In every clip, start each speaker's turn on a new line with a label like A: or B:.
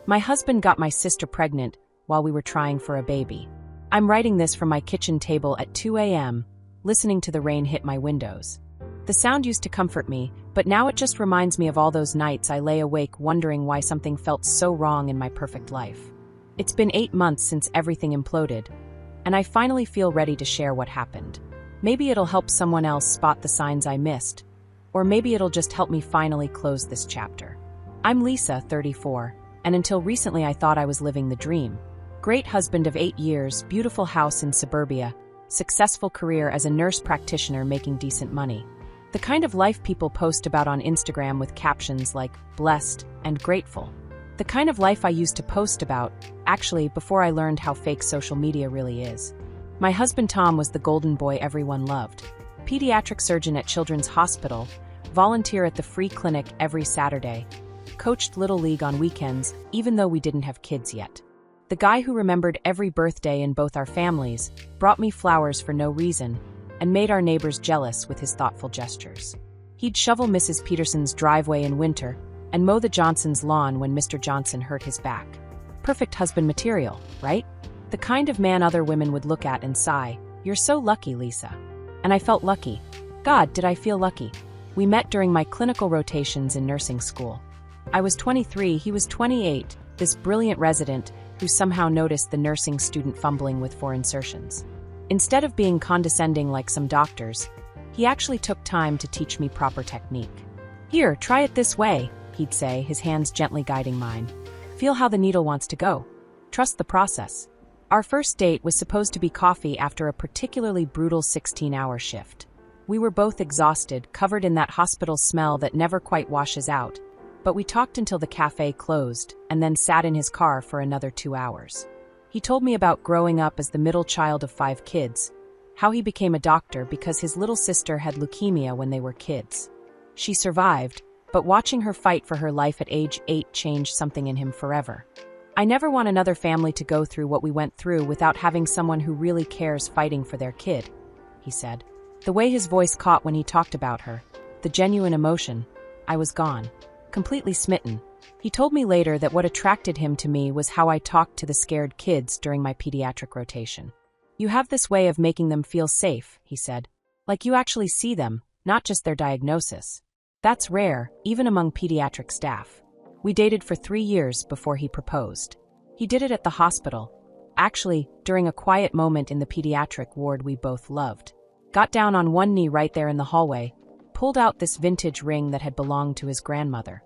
A: My husband got my sister pregnant while we were trying for a baby. I'm writing this from my kitchen table at 2 a.m., listening to the rain hit my windows. The sound used to comfort me, but now it just reminds me of all those nights I lay awake wondering why something felt so wrong in my perfect life. It's been 8 months since everything imploded, and I finally feel ready to share what happened. Maybe it'll help someone else spot the signs I missed, or maybe it'll just help me finally close this chapter. I'm Lisa, 34, and until recently I thought I was living the dream. Great husband of 8 years, beautiful house in suburbia, successful career as a nurse practitioner making decent money. The kind of life people post about on Instagram with captions like blessed and grateful. The kind of life I used to post about, actually, before I learned how fake social media really is. My husband Tom was the golden boy everyone loved. Pediatric surgeon at Children's Hospital, volunteer at the free clinic every Saturday, coached Little League on weekends, even though we didn't have kids yet. The guy who remembered every birthday in both our families, brought me flowers for no reason, and made our neighbors jealous with his thoughtful gestures. He'd shovel Mrs. Peterson's driveway in winter and mow the Johnsons' lawn when Mr. Johnson hurt his back. Perfect husband material, right? The kind of man other women would look at and sigh, "You're so lucky, Lisa." And I felt lucky. God, did I feel lucky. We met during my clinical rotations in nursing school. I was 23, he was 28, this brilliant resident who somehow noticed the nursing student fumbling with 4 insertions. Instead of being condescending like some doctors, he actually took time to teach me proper technique. "Here, try it this way," he'd say, his hands gently guiding mine. "Feel how the needle wants to go. Trust the process." Our first date was supposed to be coffee after a particularly brutal 16-hour shift. We were both exhausted, covered in that hospital smell that never quite washes out, but we talked until the cafe closed and then sat in his car for another 2 hours. He told me about growing up as the middle child of 5 kids, how he became a doctor because his little sister had leukemia when they were kids. She survived, but watching her fight for her life at age 8 changed something in him forever. "I never want another family to go through what we went through without having someone who really cares fighting for their kid," he said. The way his voice caught when he talked about her, the genuine emotion, I was gone, completely smitten. He told me later that what attracted him to me was how I talked to the scared kids during my pediatric rotation. "You have this way of making them feel safe," he said. "Like you actually see them, not just their diagnosis. That's rare, even among pediatric staff." We dated for 3 years before he proposed. He did it at the hospital. Actually, during a quiet moment in the pediatric ward we both loved. Got down on one knee right there in the hallway, pulled out this vintage ring that had belonged to his grandmother.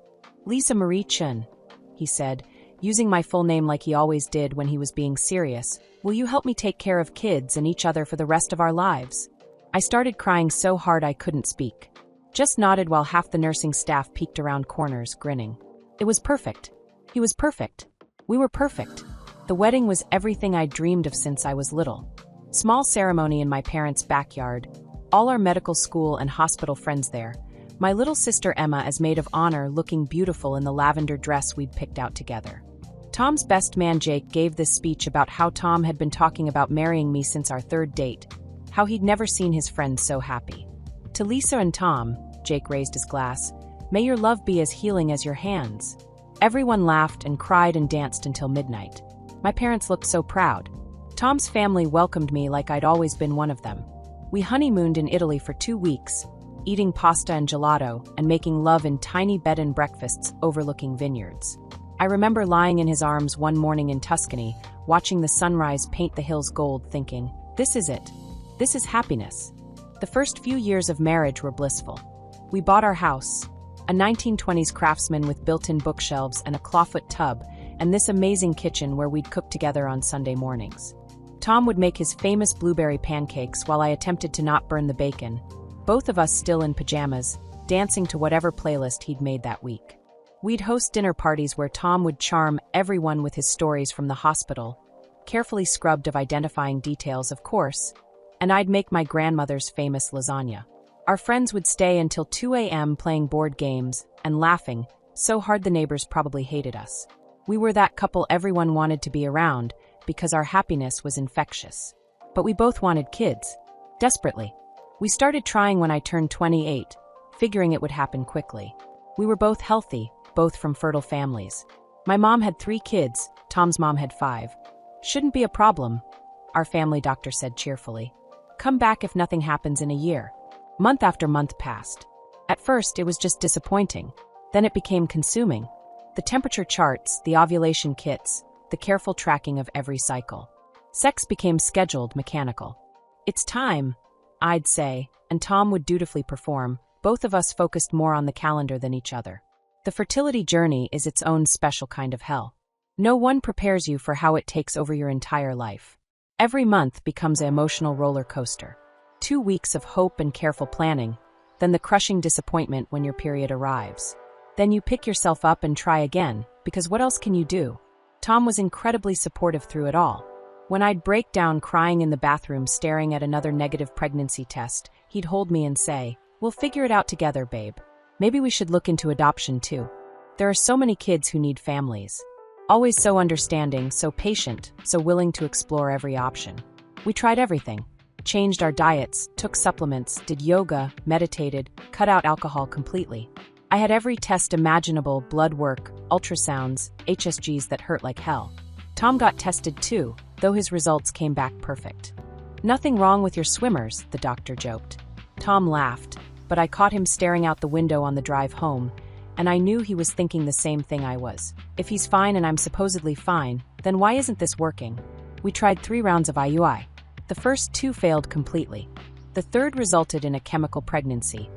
A: "Lisa Marie Chun," he said, using my full name like he always did when he was being serious. "Will you help me take care of kids and each other for the rest of our lives?" I started crying so hard I couldn't speak. Just nodded while half the nursing staff peeked around corners, grinning. It was perfect. He was perfect. We were perfect. The wedding was everything I'd dreamed of since I was little. Small ceremony in my parents' backyard, all our medical school and hospital friends there. My little sister Emma as maid of honor looking beautiful in the lavender dress we'd picked out together. Tom's best man Jake gave this speech about how Tom had been talking about marrying me since our 3rd date, how he'd never seen his friends so happy. "To Lisa and Tom," Jake raised his glass, "may your love be as healing as your hands." Everyone laughed and cried and danced until midnight. My parents looked so proud. Tom's family welcomed me like I'd always been one of them. We honeymooned in Italy for 2 weeks, eating pasta and gelato and making love in tiny bed and breakfasts overlooking vineyards. I remember lying in his arms one morning in Tuscany, watching the sunrise paint the hills gold, thinking, "This is it. This is happiness." The first few years of marriage were blissful. We bought our house, a 1920s craftsman with built-in bookshelves and a clawfoot tub, and this amazing kitchen where we'd cook together on Sunday mornings. Tom would make his famous blueberry pancakes while I attempted to not burn the bacon, both of us still in pajamas, dancing to whatever playlist he'd made that week. We'd host dinner parties where Tom would charm everyone with his stories from the hospital, carefully scrubbed of identifying details, of course, and I'd make my grandmother's famous lasagna. Our friends would stay until 2 a.m. playing board games and laughing, so hard the neighbors probably hated us. We were that couple everyone wanted to be around because our happiness was infectious. But we both wanted kids. Desperately. We started trying when I turned 28, figuring it would happen quickly. We were both healthy, both from fertile families. My mom had 3 kids, Tom's mom had 5. Shouldn't be a problem, our family doctor said cheerfully. Come back if nothing happens in a year. Month after month passed. At first, it was just disappointing. Then it became consuming. The temperature charts, the ovulation kits, the careful tracking of every cycle. Sex became scheduled, mechanical. It's time, I'd say, and Tom would dutifully perform. Both of us focused more on the calendar than each other. The fertility journey is its own special kind of hell. No one prepares you for how it takes over your entire life. Every month becomes an emotional roller coaster. 2 weeks of hope and careful planning, then the crushing disappointment when your period arrives. Then you pick yourself up and try again, because what else can you do? Tom was incredibly supportive through it all. When I'd break down crying in the bathroom staring at another negative pregnancy test, he'd hold me and say, "We'll figure it out together, babe. Maybe we should look into adoption too. There are so many kids who need families." Always so understanding, so patient, so willing to explore every option. We tried everything. Changed our diets, took supplements, did yoga, meditated, cut out alcohol completely. I had every test imaginable, blood work, ultrasounds, HSGs that hurt like hell. Tom got tested too, though his results came back perfect. "Nothing wrong with your swimmers," the doctor joked. Tom laughed, but I caught him staring out the window on the drive home, and I knew he was thinking the same thing I was. If he's fine and I'm supposedly fine, then why isn't this working? We tried 3 rounds of IUI. The first 2 failed completely. The third resulted in a chemical pregnancy.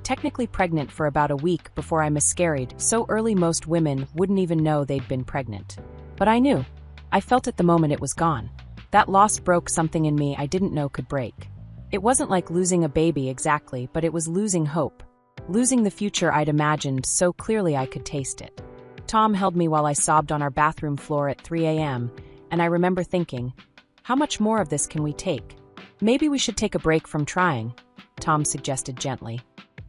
A: Technically pregnant for about a week before I miscarried, so early most women wouldn't even know they'd been pregnant. But I knew. I felt at the moment it was gone. That loss broke something in me I didn't know could break. It wasn't like losing a baby exactly, but it was losing hope. Losing the future I'd imagined so clearly I could taste it. Tom held me while I sobbed on our bathroom floor at 3 a.m., and I remember thinking, how much more of this can we take? Maybe we should take a break from trying, Tom suggested gently.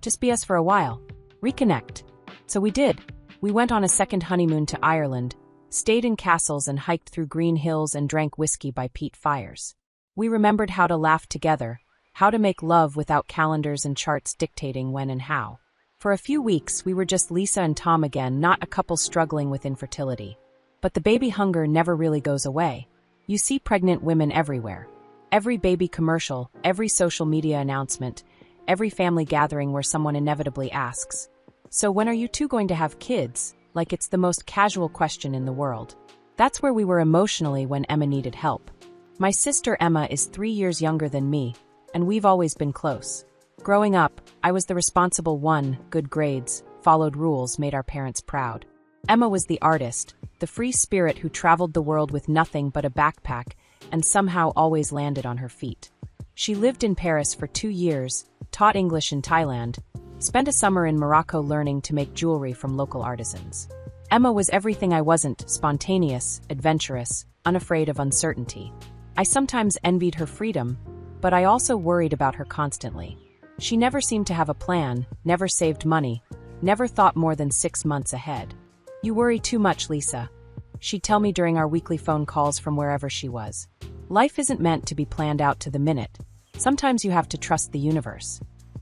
A: Just be us for a while. Reconnect. So we did. We went on a second honeymoon to Ireland, stayed in castles and hiked through green hills and drank whiskey by peat fires. We remembered how to laugh together, how to make love without calendars and charts dictating when and how. For a few weeks, we were just Lisa and Tom again, not a couple struggling with infertility. But the baby hunger never really goes away. You see pregnant women everywhere. Every baby commercial, every social media announcement, every family gathering where someone inevitably asks, "So when are you two going to have kids?" Like it's the most casual question in the world. That's where we were emotionally when Emma needed help. My sister Emma is 3 years younger than me, and we've always been close. Growing up, I was the responsible one, good grades, followed rules, made our parents proud. Emma was the artist, the free spirit who traveled the world with nothing but a backpack and somehow always landed on her feet. She lived in Paris for 2 years, taught English in Thailand, spent a summer in Morocco learning to make jewelry from local artisans. Emma was everything I wasn't: spontaneous, adventurous, unafraid of uncertainty. I sometimes envied her freedom, but I also worried about her constantly. She never seemed to have a plan, never saved money, never thought more than 6 months ahead. "You worry too much, Lisa," she'd tell me during our weekly phone calls from wherever she was. "Life isn't meant to be planned out to the minute. Sometimes you have to trust the universe."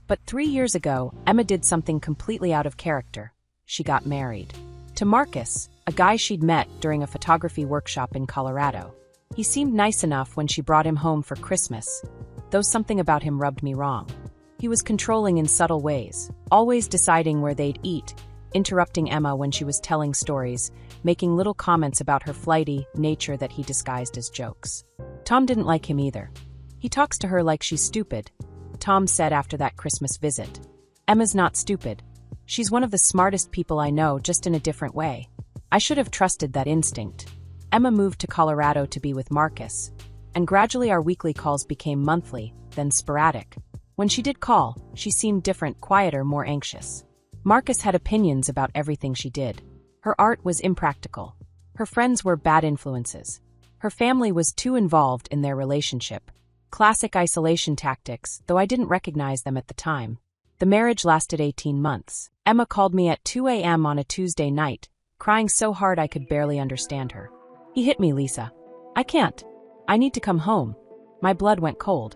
A: But 3 years ago, Emma did something completely out of character. She got married. To Marcus, a guy she'd met during a photography workshop in Colorado. He seemed nice enough when she brought him home for Christmas, though something about him rubbed me wrong. He was controlling in subtle ways, always deciding where they'd eat, interrupting Emma when she was telling stories, making little comments about her flighty nature that he disguised as jokes. Tom didn't like him either. "He talks to her like she's stupid," Tom said after that Christmas visit. "Emma's not stupid. She's one of the smartest people I know, just in a different way." I should have trusted that instinct. Emma moved to Colorado to be with Marcus, and gradually our weekly calls became monthly, then sporadic. When she did call, she seemed different, quieter, more anxious. Marcus had opinions about everything she did. Her art was impractical. Her friends were bad influences. Her family was too involved in their relationship. Classic isolation tactics, though I didn't recognize them at the time. The marriage lasted 18 months. Emma called me at 2 a.m. on a Tuesday night, crying so hard I could barely understand her. "He hit me, Lisa. I can't. I need to come home." My blood went cold.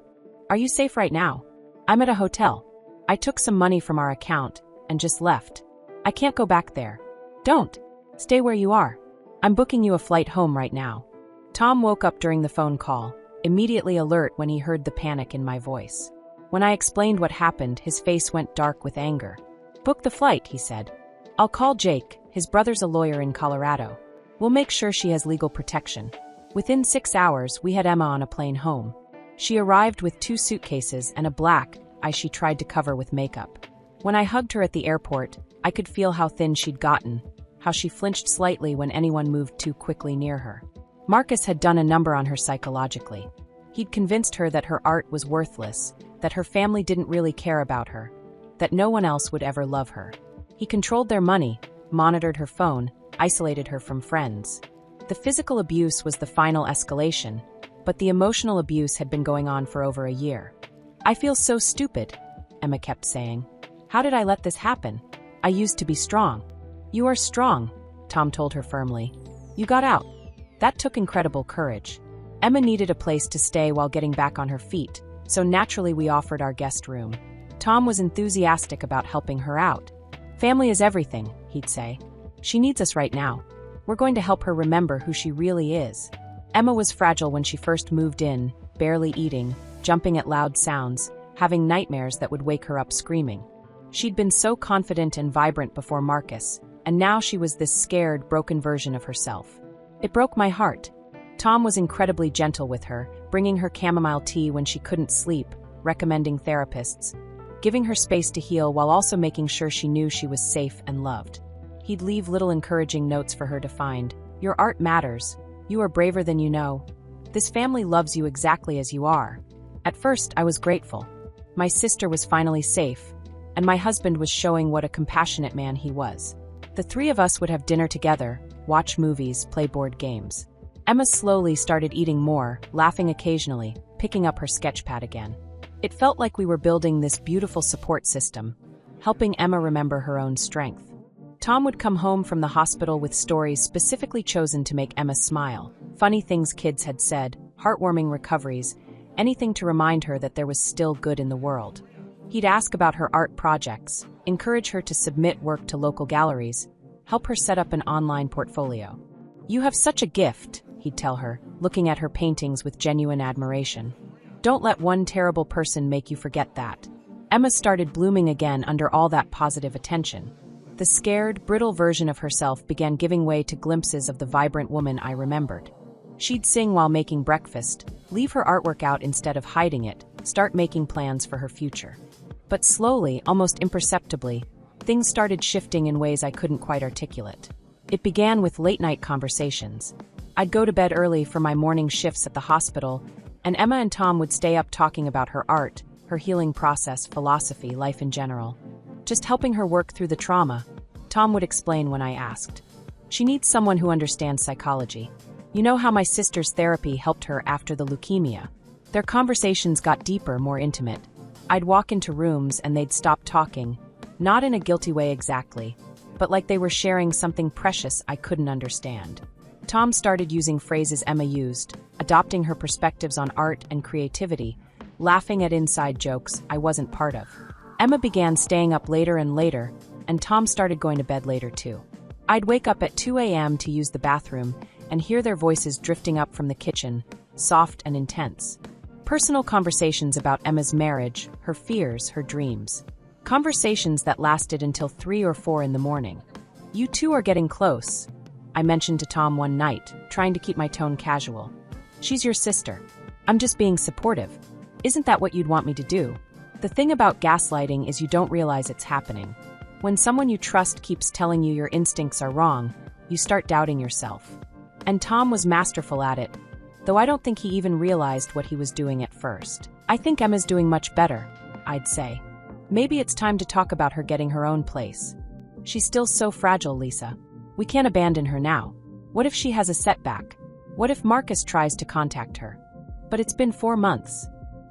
A: "Are you safe right now?" "I'm at a hotel. I took some money from our account and just left. I can't go back there." "Don't. Stay where you are. I'm booking you a flight home right now. Tom woke up during the phone call, immediately alert when he heard the panic in my voice. When I explained what happened, his face went dark with anger. Book the flight, he said. I'll call Jake, his brother's a lawyer in Colorado. We'll make sure she has legal protection. Within 6 hours, we had Emma on a plane home. She arrived with 2 suitcases and a black eye she tried to cover with makeup. When I hugged her at the airport, I could feel how thin she'd gotten, how she flinched slightly when anyone moved too quickly near her. Marcus had done a number on her psychologically. He'd convinced her that her art was worthless, that her family didn't really care about her, that no one else would ever love her. He controlled their money, monitored her phone, isolated her from friends. The physical abuse was the final escalation, but the emotional abuse had been going on for over a year. I feel so stupid, Emma kept saying. How did I let this happen? I used to be strong. You are strong, Tom told her firmly. You got out. That took incredible courage. Emma needed a place to stay while getting back on her feet, so naturally we offered our guest room. Tom was enthusiastic about helping her out. Family is everything, he'd say. She needs us right now. We're going to help her remember who she really is. Emma was fragile when she first moved in, barely eating, jumping at loud sounds, having nightmares that would wake her up screaming. She'd been so confident and vibrant before Marcus, and now she was this scared, broken version of herself. It broke my heart. Tom was incredibly gentle with her, bringing her chamomile tea when she couldn't sleep, recommending therapists, giving her space to heal while also making sure she knew she was safe and loved. He'd leave little encouraging notes for her to find. Your art matters. You are braver than you know. This family loves you exactly as you are. At first, I was grateful. My sister was finally safe, and my husband was showing what a compassionate man he was. The 3 of us would have dinner together, watch movies, play board games. Emma slowly started eating more, laughing occasionally, picking up her sketchpad again. It felt like we were building this beautiful support system, helping Emma remember her own strength. Tom would come home from the hospital with stories specifically chosen to make Emma smile, funny things kids had said, heartwarming recoveries, anything to remind her that there was still good in the world. He'd ask about her art projects, encourage her to submit work to local galleries, help her set up an online portfolio. You have such a gift, he'd tell her, looking at her paintings with genuine admiration. Don't let one terrible person make you forget that. Emma started blooming again under all that positive attention. The scared, brittle version of herself began giving way to glimpses of the vibrant woman I remembered. She'd sing while making breakfast, leave her artwork out instead of hiding it, start making plans for her future. But slowly, almost imperceptibly, things started shifting in ways I couldn't quite articulate. It began with late-night conversations. I'd go to bed early for my morning shifts at the hospital, and Emma and Tom would stay up talking about her art, her healing process, philosophy, life in general. Just helping her work through the trauma, Tom would explain when I asked. She needs someone who understands psychology. You know how my sister's therapy helped her after the leukemia. Their conversations got deeper, more intimate. I'd walk into rooms and they'd stop talking, not in a guilty way exactly, but like they were sharing something precious I couldn't understand. Tom started using phrases Emma used, adopting her perspectives on art and creativity, laughing at inside jokes I wasn't part of. Emma began staying up later and later, and Tom started going to bed later too. I'd wake up at 2 a.m. to use the bathroom and hear their voices drifting up from the kitchen, soft and intense. Personal conversations about Emma's marriage, her fears, her dreams. Conversations that lasted until 3 or 4 in the morning. You two are getting close, I mentioned to Tom one night, trying to keep my tone casual. She's your sister. I'm just being supportive. Isn't that what you'd want me to do? The thing about gaslighting is you don't realize it's happening. When someone you trust keeps telling you your instincts are wrong, you start doubting yourself. And Tom was masterful at it, though I don't think he even realized what he was doing at first. I think Emma's doing much better, I'd say. Maybe it's time to talk about her getting her own place. She's still so fragile, Lisa. We can't abandon her now. What if she has a setback? What if Marcus tries to contact her? But it's been 4 months.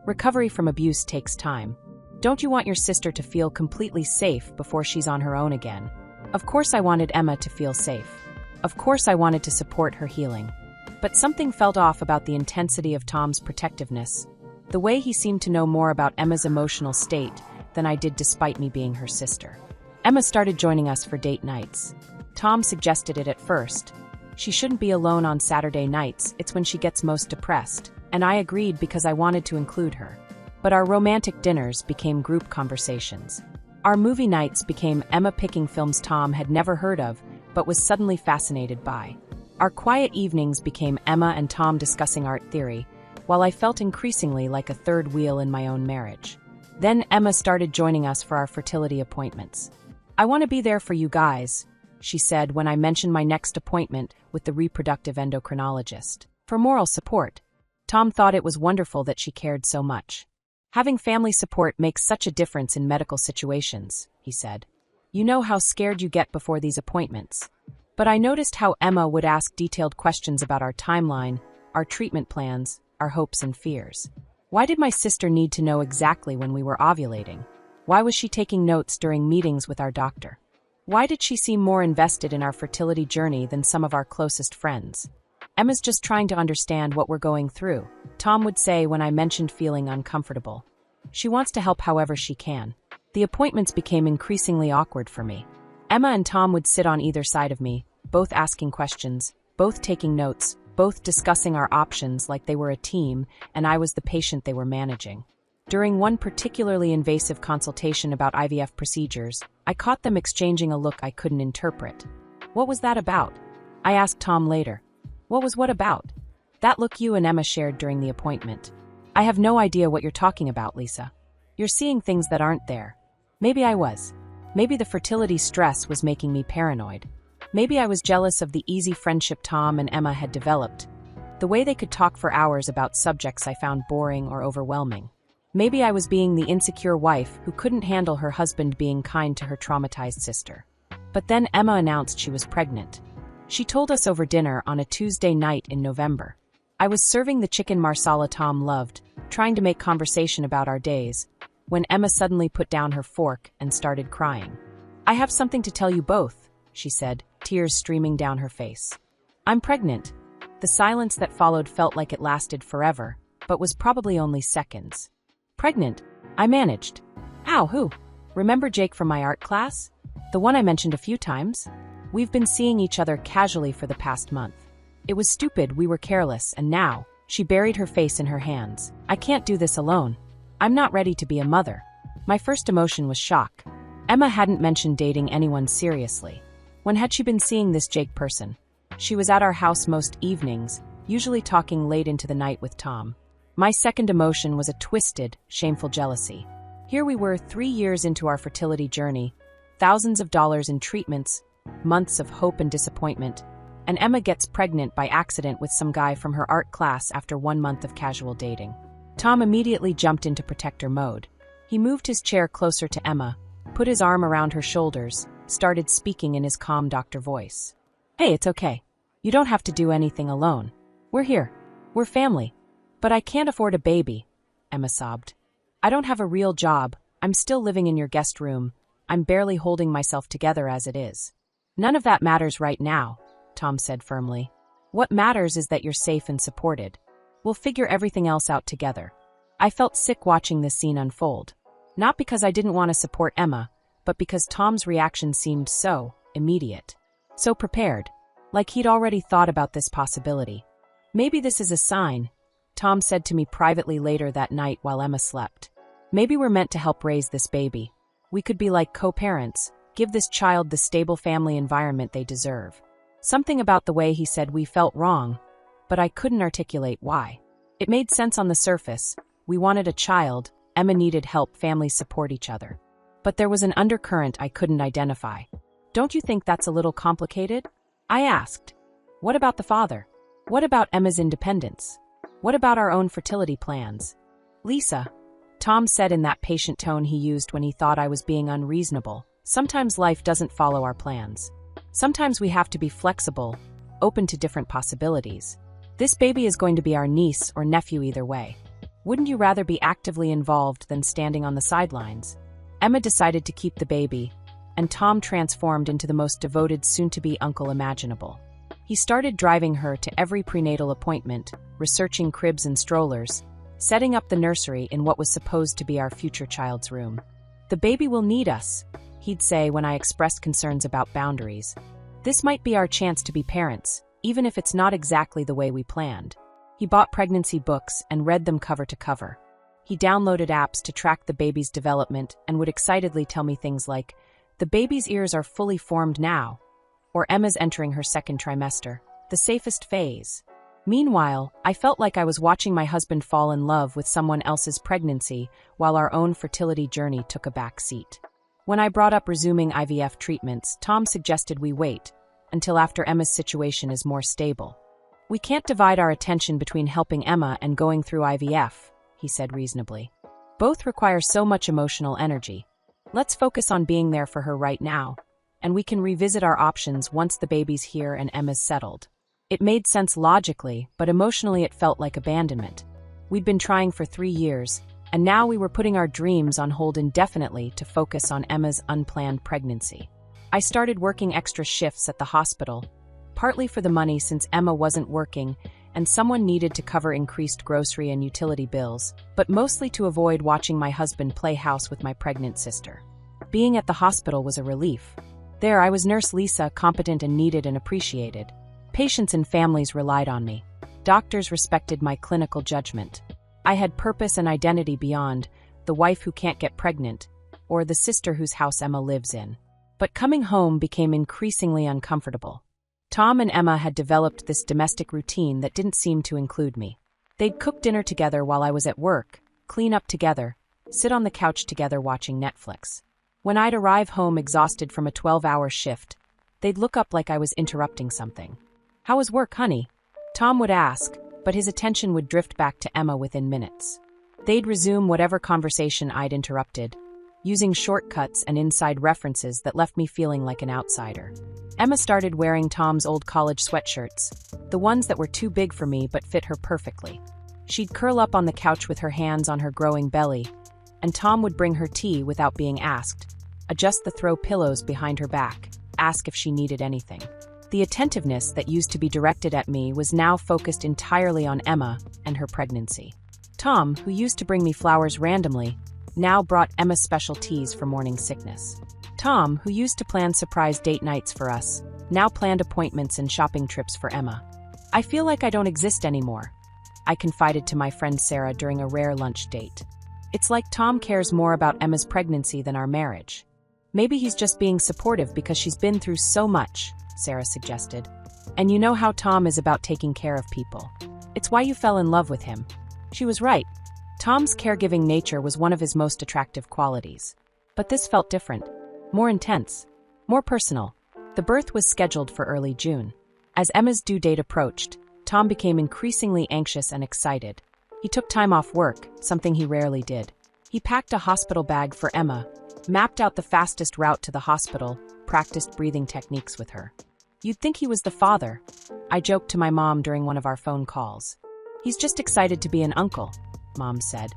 A: Recovery from abuse takes time. Don't you want your sister to feel completely safe before she's on her own again? Of course I wanted Emma to feel safe. Of course I wanted to support her healing. But something felt off about the intensity of Tom's protectiveness, the way he seemed to know more about Emma's emotional state than I did despite me being her sister. Emma started joining us for date nights. Tom suggested it at first. She shouldn't be alone on Saturday nights, it's when she gets most depressed, and I agreed because I wanted to include her. But our romantic dinners became group conversations. Our movie nights became Emma picking films Tom had never heard of, but was suddenly fascinated by. Our quiet evenings became Emma and Tom discussing art theory, while I felt increasingly like a third wheel in my own marriage. Then Emma started joining us for our fertility appointments. "I want to be there for you guys," she said when I mentioned my next appointment with the reproductive endocrinologist. For moral support. Tom thought it was wonderful that she cared so much. "Having family support makes such a difference in medical situations," he said. "You know how scared you get before these appointments." But I noticed how Emma would ask detailed questions about our timeline, our treatment plans, our hopes and fears. Why did my sister need to know exactly when we were ovulating? Why was she taking notes during meetings with our doctor? Why did she seem more invested in our fertility journey than some of our closest friends? "Emma's just trying to understand what we're going through," Tom would say when I mentioned feeling uncomfortable. "She wants to help however she can." The appointments became increasingly awkward for me. Emma and Tom would sit on either side of me, both asking questions, both taking notes, both discussing our options like they were a team, and I was the patient they were managing. During one particularly invasive consultation about IVF procedures, I caught them exchanging a look I couldn't interpret. "What was that about?" I asked Tom later. What about?" "That look you and Emma shared during the appointment." "I have no idea what you're talking about, Lisa. You're seeing things that aren't there." Maybe I was. Maybe the fertility stress was making me paranoid. Maybe I was jealous of the easy friendship Tom and Emma had developed, the way they could talk for hours about subjects I found boring or overwhelming. Maybe I was being the insecure wife who couldn't handle her husband being kind to her traumatized sister. But then Emma announced she was pregnant. She told us over dinner on a Tuesday night in November. I was serving the chicken marsala Tom loved, trying to make conversation about our days, when Emma suddenly put down her fork and started crying. "I have something to tell you both," she said, tears streaming down her face. "I'm pregnant." The silence that followed felt like it lasted forever, but was probably only seconds. "Pregnant?" I managed. "Ow, who? Remember Jake from my art class? The one I mentioned a few times? We've been seeing each other casually for the past month. It was stupid, we were careless, and now," she buried her face in her hands, "I can't do this alone. I'm not ready to be a mother." My first emotion was shock. Emma hadn't mentioned dating anyone seriously. When had she been seeing this Jake person? She was at our house most evenings, usually talking late into the night with Tom. My second emotion was a twisted, shameful jealousy. Here we were 3 years into our fertility journey, thousands of dollars in treatments, months of hope and disappointment, and Emma gets pregnant by accident with some guy from her art class after 1 month of casual dating. Tom immediately jumped into protector mode. He moved his chair closer to Emma, put his arm around her shoulders, started speaking in his calm doctor voice. "Hey, it's okay. You don't have to do anything alone. We're here. We're family." "But I can't afford a baby," Emma sobbed. "I don't have a real job. I'm still living in your guest room. I'm barely holding myself together as it is." "None of that matters right now," Tom said firmly. "What matters is that you're safe and supported. We'll figure everything else out together." I felt sick watching this scene unfold. Not because I didn't want to support Emma, but because Tom's reaction seemed so immediate. So prepared. Like he'd already thought about this possibility. "Maybe this is a sign," Tom said to me privately later that night while Emma slept. "Maybe we're meant to help raise this baby. We could be like co-parents, give this child the stable family environment they deserve." Something about the way he said we felt wrong, but I couldn't articulate why. It made sense on the surface. We wanted a child, Emma needed help, families support each other. But there was an undercurrent I couldn't identify. "Don't you think that's a little complicated?" I asked. "What about the father? What about Emma's independence? What about our own fertility plans?" "Lisa," Tom said in that patient tone he used when he thought I was being unreasonable, "sometimes life doesn't follow our plans. Sometimes we have to be flexible, open to different possibilities. This baby is going to be our niece or nephew either way. Wouldn't you rather be actively involved than standing on the sidelines?" Emma decided to keep the baby, and Tom transformed into the most devoted soon-to-be uncle imaginable. He started driving her to every prenatal appointment, researching cribs and strollers, setting up the nursery in what was supposed to be our future child's room. "The baby will need us," he'd say when I expressed concerns about boundaries. "This might be our chance to be parents, even if it's not exactly the way we planned. He bought pregnancy books and read them cover to cover. He downloaded apps to track the baby's development and would excitedly tell me things like, "The baby's ears are fully formed now," or "Emma's entering her second trimester, the safest phase." Meanwhile, I felt like I was watching my husband fall in love with someone else's pregnancy while our own fertility journey took a back seat. When I brought up resuming IVF treatments, Tom suggested we wait until after Emma's situation is more stable. "We can't divide our attention between helping Emma and going through IVF," he said reasonably. "Both require so much emotional energy. Let's focus on being there for her right now, and we can revisit our options once the baby's here and Emma's settled." It made sense logically, but emotionally it felt like abandonment. We'd been trying for 3 years, and now we were putting our dreams on hold indefinitely to focus on Emma's unplanned pregnancy. I started working extra shifts at the hospital, partly for the money since Emma wasn't working and someone needed to cover increased grocery and utility bills, but mostly to avoid watching my husband play house with my pregnant sister. Being at the hospital was a relief. There I was Nurse Lisa, competent and needed and appreciated. Patients and families relied on me. Doctors respected my clinical judgment. I had purpose and identity beyond the wife who can't get pregnant or the sister whose house Emma lives in. But coming home became increasingly uncomfortable. Tom and Emma had developed this domestic routine that didn't seem to include me. They'd cook dinner together while I was at work, clean up together, sit on the couch together watching Netflix. When I'd arrive home exhausted from a 12-hour shift, they'd look up like I was interrupting something. "How was work, honey?" Tom would ask, but his attention would drift back to Emma within minutes. They'd resume whatever conversation I'd interrupted, using shortcuts and inside references that left me feeling like an outsider. Emma started wearing Tom's old college sweatshirts, the ones that were too big for me but fit her perfectly. She'd curl up on the couch with her hands on her growing belly, and Tom would bring her tea without being asked, adjust the throw pillows behind her back, ask if she needed anything. The attentiveness that used to be directed at me was now focused entirely on Emma and her pregnancy. Tom, who used to bring me flowers randomly, now brought Emma special teas for morning sickness. Tom, who used to plan surprise date nights for us, now planned appointments and shopping trips for Emma. "I feel like I don't exist anymore," I confided to my friend Sarah during a rare lunch date. "It's like Tom cares more about Emma's pregnancy than our marriage." "Maybe he's just being supportive because she's been through so much," Sarah suggested. "And you know how Tom is about taking care of people. It's why you fell in love with him." She was right. Tom's caregiving nature was one of his most attractive qualities. But this felt different. More intense. More personal. The birth was scheduled for early June. As Emma's due date approached, Tom became increasingly anxious and excited. He took time off work, something he rarely did. He packed a hospital bag for Emma, mapped out the fastest route to the hospital, practiced breathing techniques with her. "You'd think he was the father," I joked to my mom during one of our phone calls. "He's just excited to be an uncle," Mom said.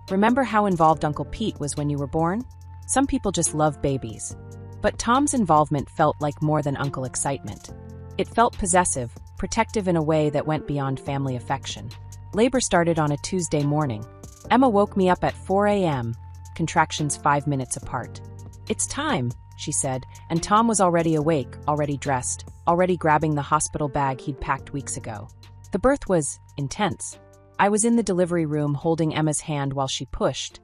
A: "Remember how involved Uncle Pete was when you were born? Some people just love babies." But Tom's involvement felt like more than uncle excitement. It felt possessive, protective in a way that went beyond family affection. Labor started on a Tuesday morning. Emma woke me up at 4 a.m., contractions 5 minutes apart. "It's time," she said, and Tom was already awake, already dressed, already grabbing the hospital bag he'd packed weeks ago. The birth was intense. I was in the delivery room holding Emma's hand while she pushed,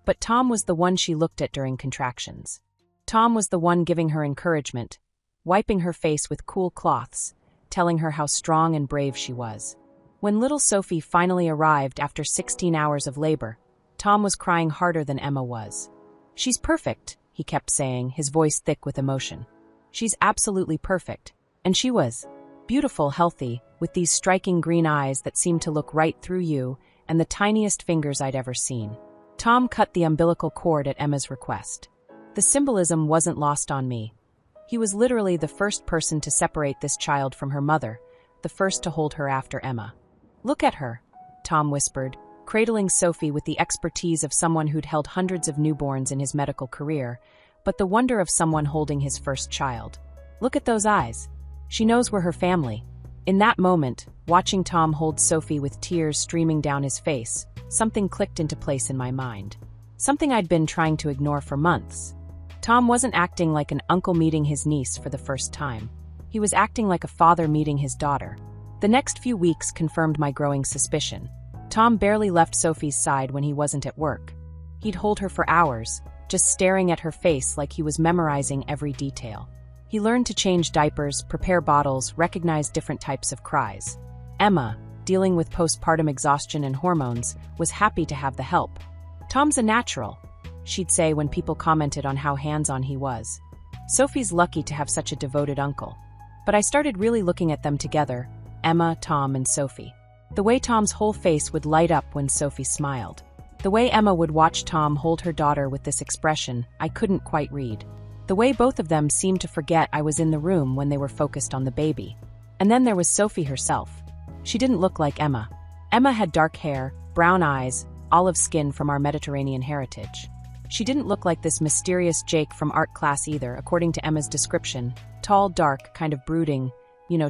A: but Tom was the one she looked at during contractions. Tom was the one giving her encouragement, wiping her face with cool cloths, telling her how strong and brave she was. When little Sophie finally arrived after 16 hours of labor, Tom was crying harder than Emma was. "She's perfect," he kept saying, his voice thick with emotion. "She's absolutely perfect." And she was. Beautiful, healthy, with these striking green eyes that seemed to look right through you, and the tiniest fingers I'd ever seen. Tom cut the umbilical cord at Emma's request. The symbolism wasn't lost on me. He was literally the first person to separate this child from her mother, the first to hold her after Emma. "Look at her," Tom whispered, cradling Sophie with the expertise of someone who'd held hundreds of newborns in his medical career, but the wonder of someone holding his first child. "Look at those eyes. She knows we're her family." In that moment, watching Tom hold Sophie with tears streaming down his face, something clicked into place in my mind. Something I'd been trying to ignore for months. Tom wasn't acting like an uncle meeting his niece for the first time. He was acting like a father meeting his daughter. The next few weeks confirmed my growing suspicion. Tom barely left Sophie's side when he wasn't at work. He'd hold her for hours, just staring at her face like he was memorizing every detail. He learned to change diapers, prepare bottles, recognize different types of cries. Emma, dealing with postpartum exhaustion and hormones, was happy to have the help. "Tom's a natural," she'd say when people commented on how hands-on he was. "Sophie's lucky to have such a devoted uncle." But I started really looking at them together, Emma, Tom, and Sophie. The way Tom's whole face would light up when Sophie smiled. The way Emma would watch Tom hold her daughter with this expression I couldn't quite read. The way both of them seemed to forget I was in the room when they were focused on the baby. And then there was Sophie herself. She didn't look like Emma. Emma had dark hair, brown eyes, olive skin from our Mediterranean heritage. She didn't look like this mysterious Jake from art class either, according to Emma's description. Tall, dark, kind of brooding,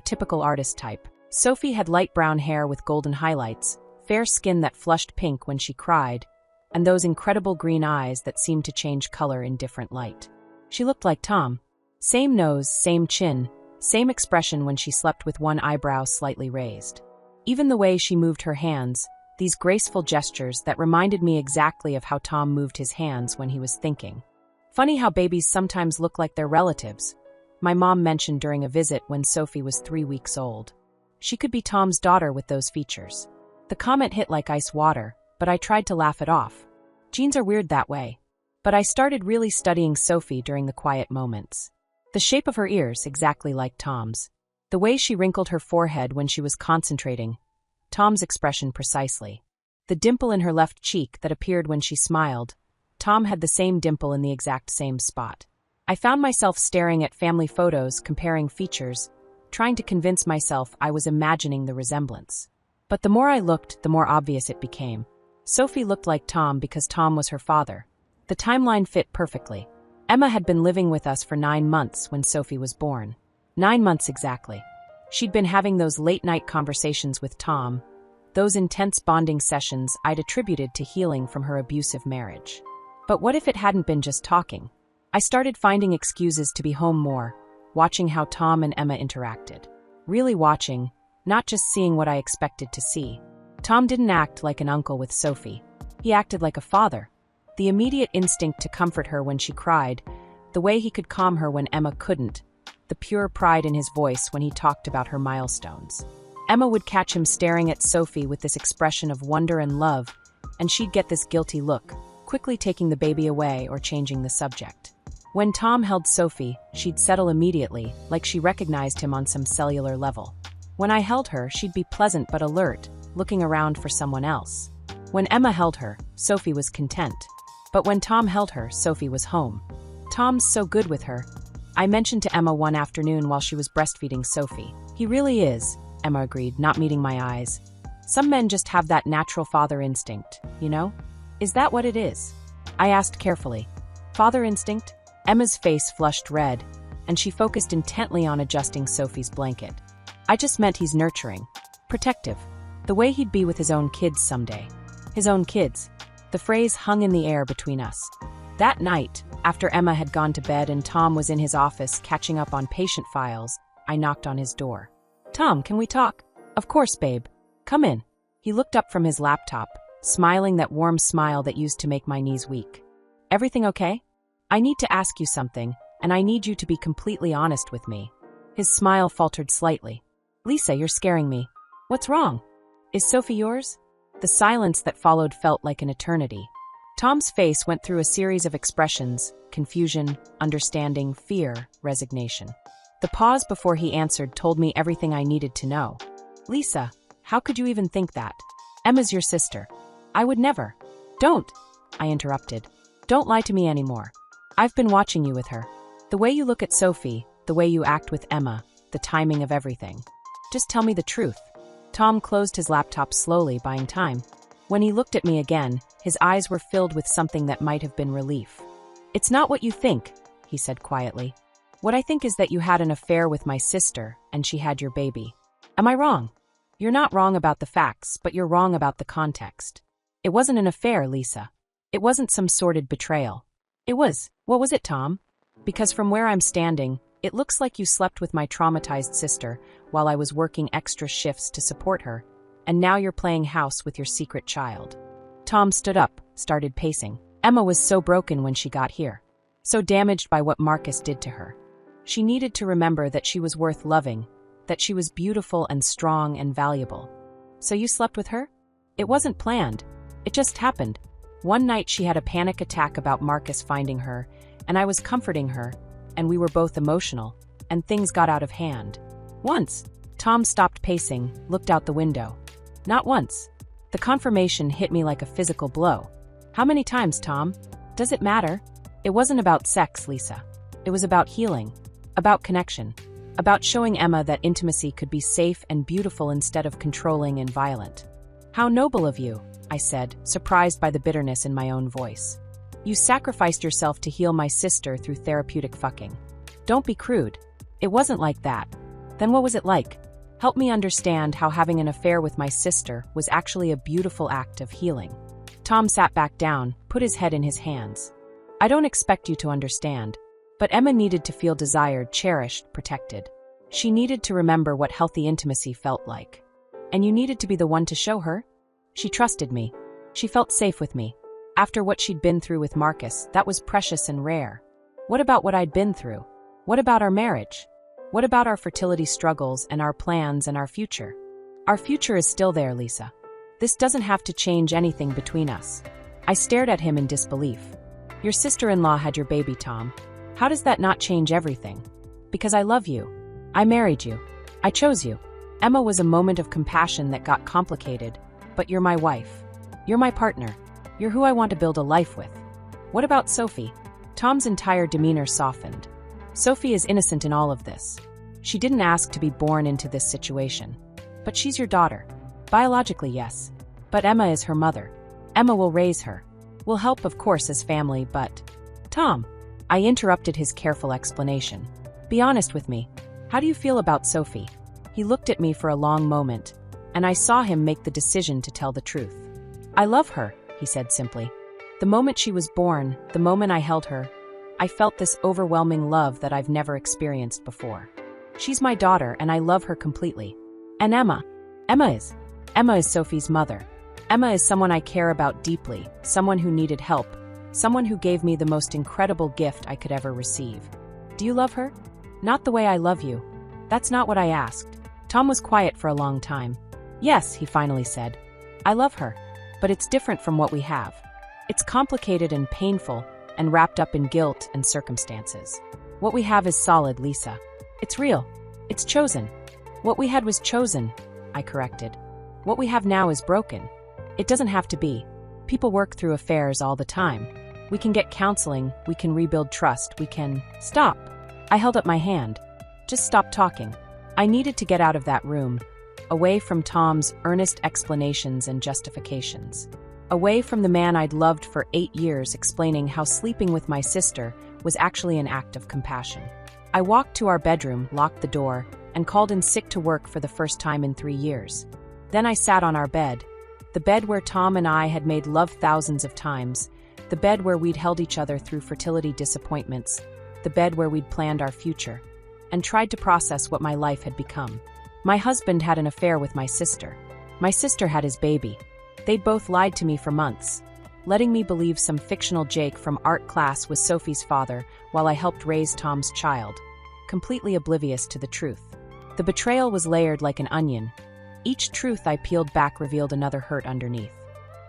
A: typical artist type. Sophie had light brown hair with golden highlights, fair skin that flushed pink when she cried, and those incredible green eyes that seemed to change color in different light. She looked like Tom. Same nose, same chin, same expression when she slept with one eyebrow slightly raised. Even the way she moved her hands, these graceful gestures that reminded me exactly of how Tom moved his hands when he was thinking. Funny how babies sometimes look like their relatives. My mom mentioned during a visit when Sophie was 3 weeks old. She could be Tom's daughter with those features. The comment hit like ice water, but I tried to laugh it off. Genes are weird that way. But I started really studying Sophie during the quiet moments. The shape of her ears, exactly like Tom's. The way she wrinkled her forehead when she was concentrating. Tom's expression precisely. The dimple in her left cheek that appeared when she smiled. Tom had the same dimple in the exact same spot. I found myself staring at family photos, comparing features, trying to convince myself I was imagining the resemblance. But the more I looked, the more obvious it became. Sophie looked like Tom because Tom was her father. The timeline fit perfectly. Emma had been living with us for 9 months when Sophie was born. 9 months exactly. She'd been having those late-night conversations with Tom, those intense bonding sessions I'd attributed to healing from her abusive marriage. But what if it hadn't been just talking? I started finding excuses to be home more, watching how Tom and Emma interacted. Really watching, not just seeing what I expected to see. Tom didn't act like an uncle with Sophie. He acted like a father. The immediate instinct to comfort her when she cried, the way he could calm her when Emma couldn't, the pure pride in his voice when he talked about her milestones. Emma would catch him staring at Sophie with this expression of wonder and love, and she'd get this guilty look, quickly taking the baby away or changing the subject. When Tom held Sophie, she'd settle immediately, like she recognized him on some cellular level. When I held her, she'd be pleasant but alert, looking around for someone else. When Emma held her, Sophie was content. But when Tom held her, Sophie was home. Tom's so good with her. I mentioned to Emma one afternoon while she was breastfeeding Sophie. "He really is," Emma agreed, not meeting my eyes. "Some men just have that natural father instinct, you know? Is that what it is?" I asked carefully. "Father instinct?" Emma's face flushed red, and she focused intently on adjusting Sophie's blanket. "I just meant he's nurturing. Protective. The way he'd be with his own kids someday." His own kids. The phrase hung in the air between us. That night, after Emma had gone to bed and Tom was in his office catching up on patient files, I knocked on his door. "Tom, can we talk?" "Of course, babe. Come in." He looked up from his laptop, smiling that warm smile that used to make my knees weak. "Everything okay? I need to ask you something, and I need you to be completely honest with me." His smile faltered slightly. "Lisa, you're scaring me. What's wrong? Is Sophie yours?" The silence that followed felt like an eternity. Tom's face went through a series of expressions: confusion, understanding, fear, resignation. The pause before he answered told me everything I needed to know. "Lisa, how could you even think that? Emma's your sister." "I would never." "Don't," I interrupted. "Don't lie to me anymore. I've been watching you with her. The way you look at Sophie, the way you act with Emma, the timing of everything. Just tell me the truth." Tom closed his laptop slowly, buying time. When he looked at me again, his eyes were filled with something that might have been relief. "It's not what you think," he said quietly. "What I think is that you had an affair with my sister, and she had your baby. Am I wrong?" "You're not wrong about the facts, but you're wrong about the context. It wasn't an affair, Lisa. It wasn't some sordid betrayal. It was, what was it, Tom? Because from where I'm standing, It looks like you slept with my traumatized sister while I was working extra shifts to support her, and now you're playing house with your secret child. Tom stood up, started pacing. Emma was so broken when she got here, so damaged by what Marcus did to her. She needed to remember that she was worth loving, that she was beautiful and strong and valuable. So you slept with her? It wasn't planned. It just happened. One night she had a panic attack about Marcus finding her, and I was comforting her, and we were both emotional, and things got out of hand. Once, Tom stopped pacing, looked out the window. Not once. The confirmation hit me like a physical blow. How many times, Tom? Does it matter? It wasn't about sex, Lisa. It was about healing, about connection, about showing Emma that intimacy could be safe and beautiful instead of controlling and violent. How noble of you, I said, surprised by the bitterness in my own voice. You sacrificed yourself to heal my sister through therapeutic fucking. Don't be crude. It wasn't like that. Then what was it like? Help me understand how having an affair with my sister was actually a beautiful act of healing. Tom sat back down, put his head in his hands. I don't expect you to understand, but Emma needed to feel desired, cherished, protected. She needed to remember what healthy intimacy felt like. And you needed to be the one to show her? She trusted me. She felt safe with me. After what she'd been through with Marcus, that was precious and rare. What about what I'd been through? What about our marriage? What about our fertility struggles and our plans and our future? Our future is still there, Lisa. This doesn't have to change anything between us. I stared at him in disbelief. Your sister-in-law had your baby, Tom. How does that not change everything? Because I love you. I married you. I chose you. Emma was a moment of compassion that got complicated, but you're my wife. You're my partner. You're who I want to build a life with. What about Sophie? Tom's entire demeanor softened. Sophie is innocent in all of this. She didn't ask to be born into this situation. But she's your daughter. Biologically, yes. But Emma is her mother. Emma will raise her. We'll help, of course, as family, but... Tom. I interrupted his careful explanation. Be honest with me. How do you feel about Sophie? He looked at me for a long moment, and I saw him make the decision to tell the truth. I love her, he said simply. The moment she was born, the moment I held her, I felt this overwhelming love that I've never experienced before. She's my daughter, and I love her completely. And Emma is Sophie's mother. Emma is someone I care about deeply, someone who needed help, someone who gave me the most incredible gift I could ever receive. Do you love her? Not the way I love you. That's not what I asked. Tom was quiet for a long time. Yes, he finally said. I love her, but it's different from what we have. It's complicated and painful and wrapped up in guilt and circumstances. What we have is solid, Lisa. It's real. It's chosen. What we had was chosen, I corrected. What we have now is broken. It doesn't have to be. People work through affairs all the time. We can get counseling, we can rebuild trust, we can... Stop! I held up my hand. Just stop talking. I needed to get out of that room, away from Tom's earnest explanations and justifications. Away from the man I'd loved for 8 years explaining how sleeping with my sister was actually an act of compassion. I walked to our bedroom, locked the door, and called in sick to work for the first time in 3 years. Then I sat on our bed, the bed where Tom and I had made love thousands of times, the bed where we'd held each other through fertility disappointments, the bed where we'd planned our future, and tried to process what my life had become. My husband had an affair with my sister. My sister had his baby. They'd both lied to me for months, letting me believe some fictional Jake from art class was Sophie's father while I helped raise Tom's child, completely oblivious to the truth. The betrayal was layered like an onion. Each truth I peeled back revealed another hurt underneath.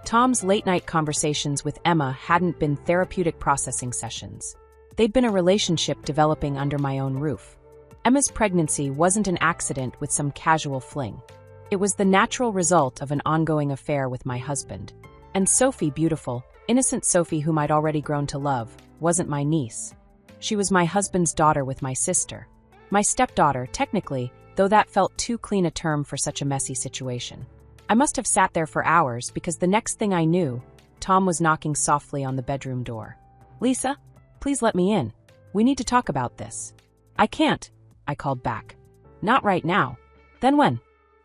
A: Tom's late-night conversations with Emma hadn't been therapeutic processing sessions. They'd been a relationship developing under my own roof. Emma's pregnancy wasn't an accident with some casual fling. It was the natural result of an ongoing affair with my husband. And Sophie, beautiful, innocent Sophie whom I'd already grown to love, wasn't my niece. She was my husband's daughter with my sister. My stepdaughter, technically, though that felt too clean a term for such a messy situation. I must have sat there for hours because the next thing I knew, Tom was knocking softly on the bedroom door. Lisa, please let me in. We need to talk about this. I can't, I called back. Not right now. Then when?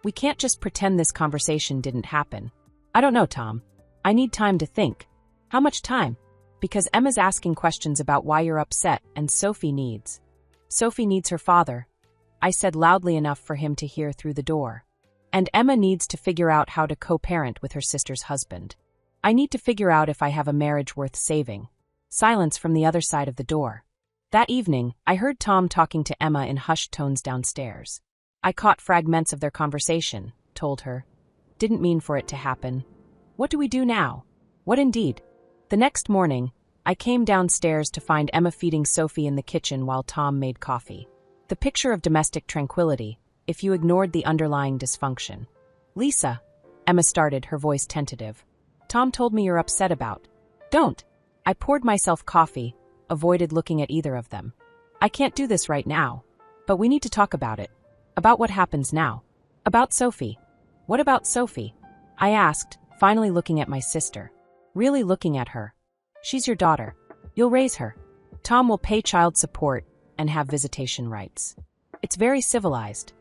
A: We can't just pretend this conversation didn't happen. I don't know, Tom. I need time to think. How much time? Because Emma's asking questions about why you're upset and Sophie needs. Sophie needs her father, I said loudly enough for him to hear through the door. And Emma needs to figure out how to co-parent with her sister's husband. I need to figure out if I have a marriage worth saving. Silence from the other side of the door. That evening, I heard Tom talking to Emma in hushed tones downstairs. I caught fragments of their conversation, told her. Didn't mean for it to happen. What do we do now? What indeed? The next morning, I came downstairs to find Emma feeding Sophie in the kitchen while Tom made coffee. The picture of domestic tranquility, if you ignored the underlying dysfunction. Lisa, Emma started, her voice tentative. Tom told me you're upset about. Don't. I poured myself coffee, avoided looking at either of them. I can't do this right now. But we need to talk about it. About what happens now. About Sophie. What about Sophie? I asked, finally looking at my sister. Really looking at her. She's your daughter. You'll raise her. Tom will pay child support and have visitation rights. It's very civilized.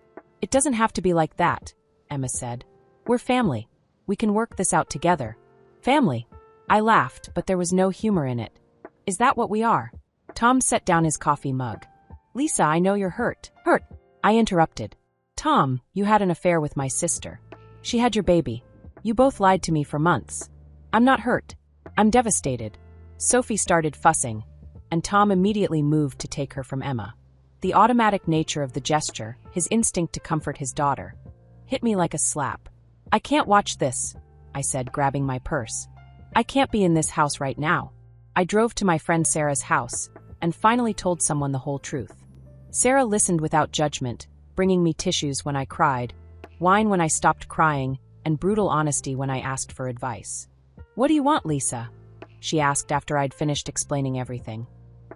A: It doesn't have to be like that, Emma said. We're family. We can work this out together. Family. I laughed, but there was no humor in it. Is that what we are? Tom set down his coffee mug. Lisa, I know you're hurt. Hurt? I interrupted. Tom, you had an affair with my sister. She had your baby. You both lied to me for months. I'm not hurt. I'm devastated. Sophie started fussing, and Tom immediately moved to take her from Emma. The automatic nature of the gesture, his instinct to comfort his daughter, hit me like a slap. I can't watch this, I said, grabbing my purse. I can't be in this house right now. I drove to my friend Sarah's house and finally told someone the whole truth. Sarah listened without judgment, bringing me tissues when I cried, wine when I stopped crying, and brutal honesty when I asked for advice. What do you want, Lisa? She asked after I'd finished explaining everything.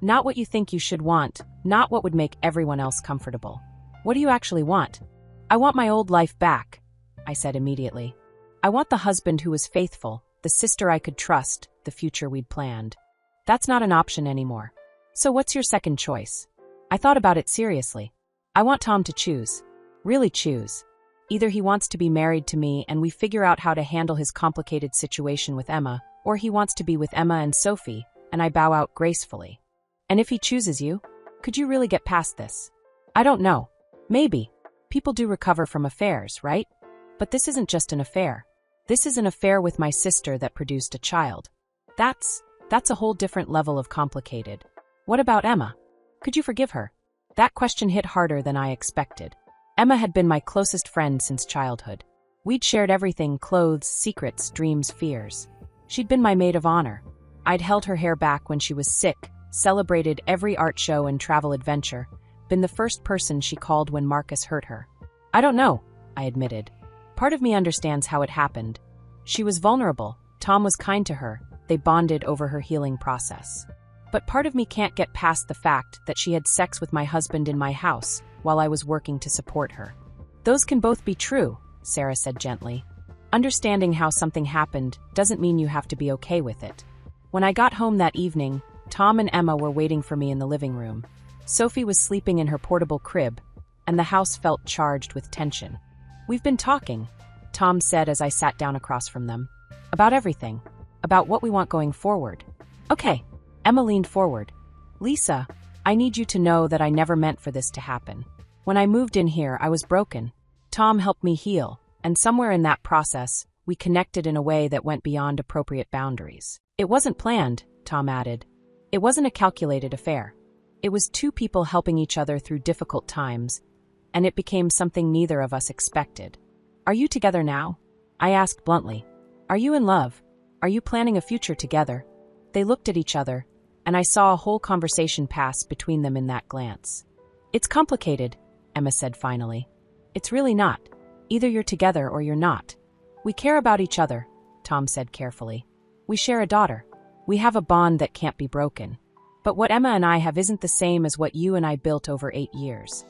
A: Not what you think you should want, not what would make everyone else comfortable. What do you actually want? I want my old life back, I said immediately. I want the husband who was faithful, the sister I could trust, the future we'd planned. That's not an option anymore. So what's your second choice? I thought about it seriously. I want Tom to choose. Really choose. Either he wants to be married to me and we figure out how to handle his complicated situation with Emma, or he wants to be with Emma and Sophie, and I bow out gracefully. And if he chooses you, could you really get past this? I don't know. Maybe. People do recover from affairs, right? But this isn't just an affair. This is an affair with my sister that produced a child. That's a whole different level of complicated. What about Emma? Could you forgive her? That question hit harder than I expected. Emma had been my closest friend since childhood. We'd shared everything, clothes, secrets, dreams, fears. She'd been my maid of honor. I'd held her hair back when she was sick, celebrated every art show and travel adventure, been the first person she called when Marcus hurt her. I don't know, I admitted. Part of me understands how it happened. She was vulnerable. Tom was kind to her. They bonded over her healing process. But part of me can't get past the fact that she had sex with my husband in my house while I was working to support her. Those can both be true, Sarah said gently. Understanding how something happened doesn't mean you have to be okay with it. When I got home that evening, Tom and Emma were waiting for me in the living room. Sophie was sleeping in her portable crib, and the house felt charged with tension. We've been talking, Tom said as I sat down across from them. About everything. About what we want going forward. Okay. Emma leaned forward. Lisa, I need you to know that I never meant for this to happen. When I moved in here, I was broken. Tom helped me heal, and somewhere in that process, we connected in a way that went beyond appropriate boundaries. It wasn't planned, Tom added. It wasn't a calculated affair. It was two people helping each other through difficult times, and it became something neither of us expected. Are you together now? I asked bluntly. Are you in love? Are you planning a future together? They looked at each other, and I saw a whole conversation pass between them in that glance. It's complicated, Emma said finally. It's really not. Either you're together or you're not. We care about each other, Tom said carefully. We share a daughter. We have a bond that can't be broken. But what Emma and I have isn't the same as what you and I built over 8 years.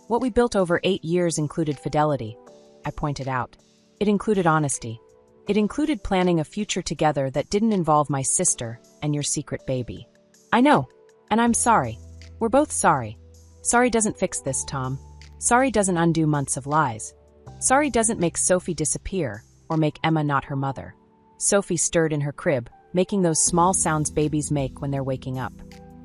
A: What we built over 8 years included fidelity, I pointed out. It included honesty. It included planning a future together that didn't involve my sister and your secret baby. I know, and I'm sorry. We're both sorry. Sorry doesn't fix this, Tom. Sorry doesn't undo months of lies. Sorry doesn't make Sophie disappear or make Emma not her mother. Sophie stirred in her crib, making those small sounds babies make when they're waking up.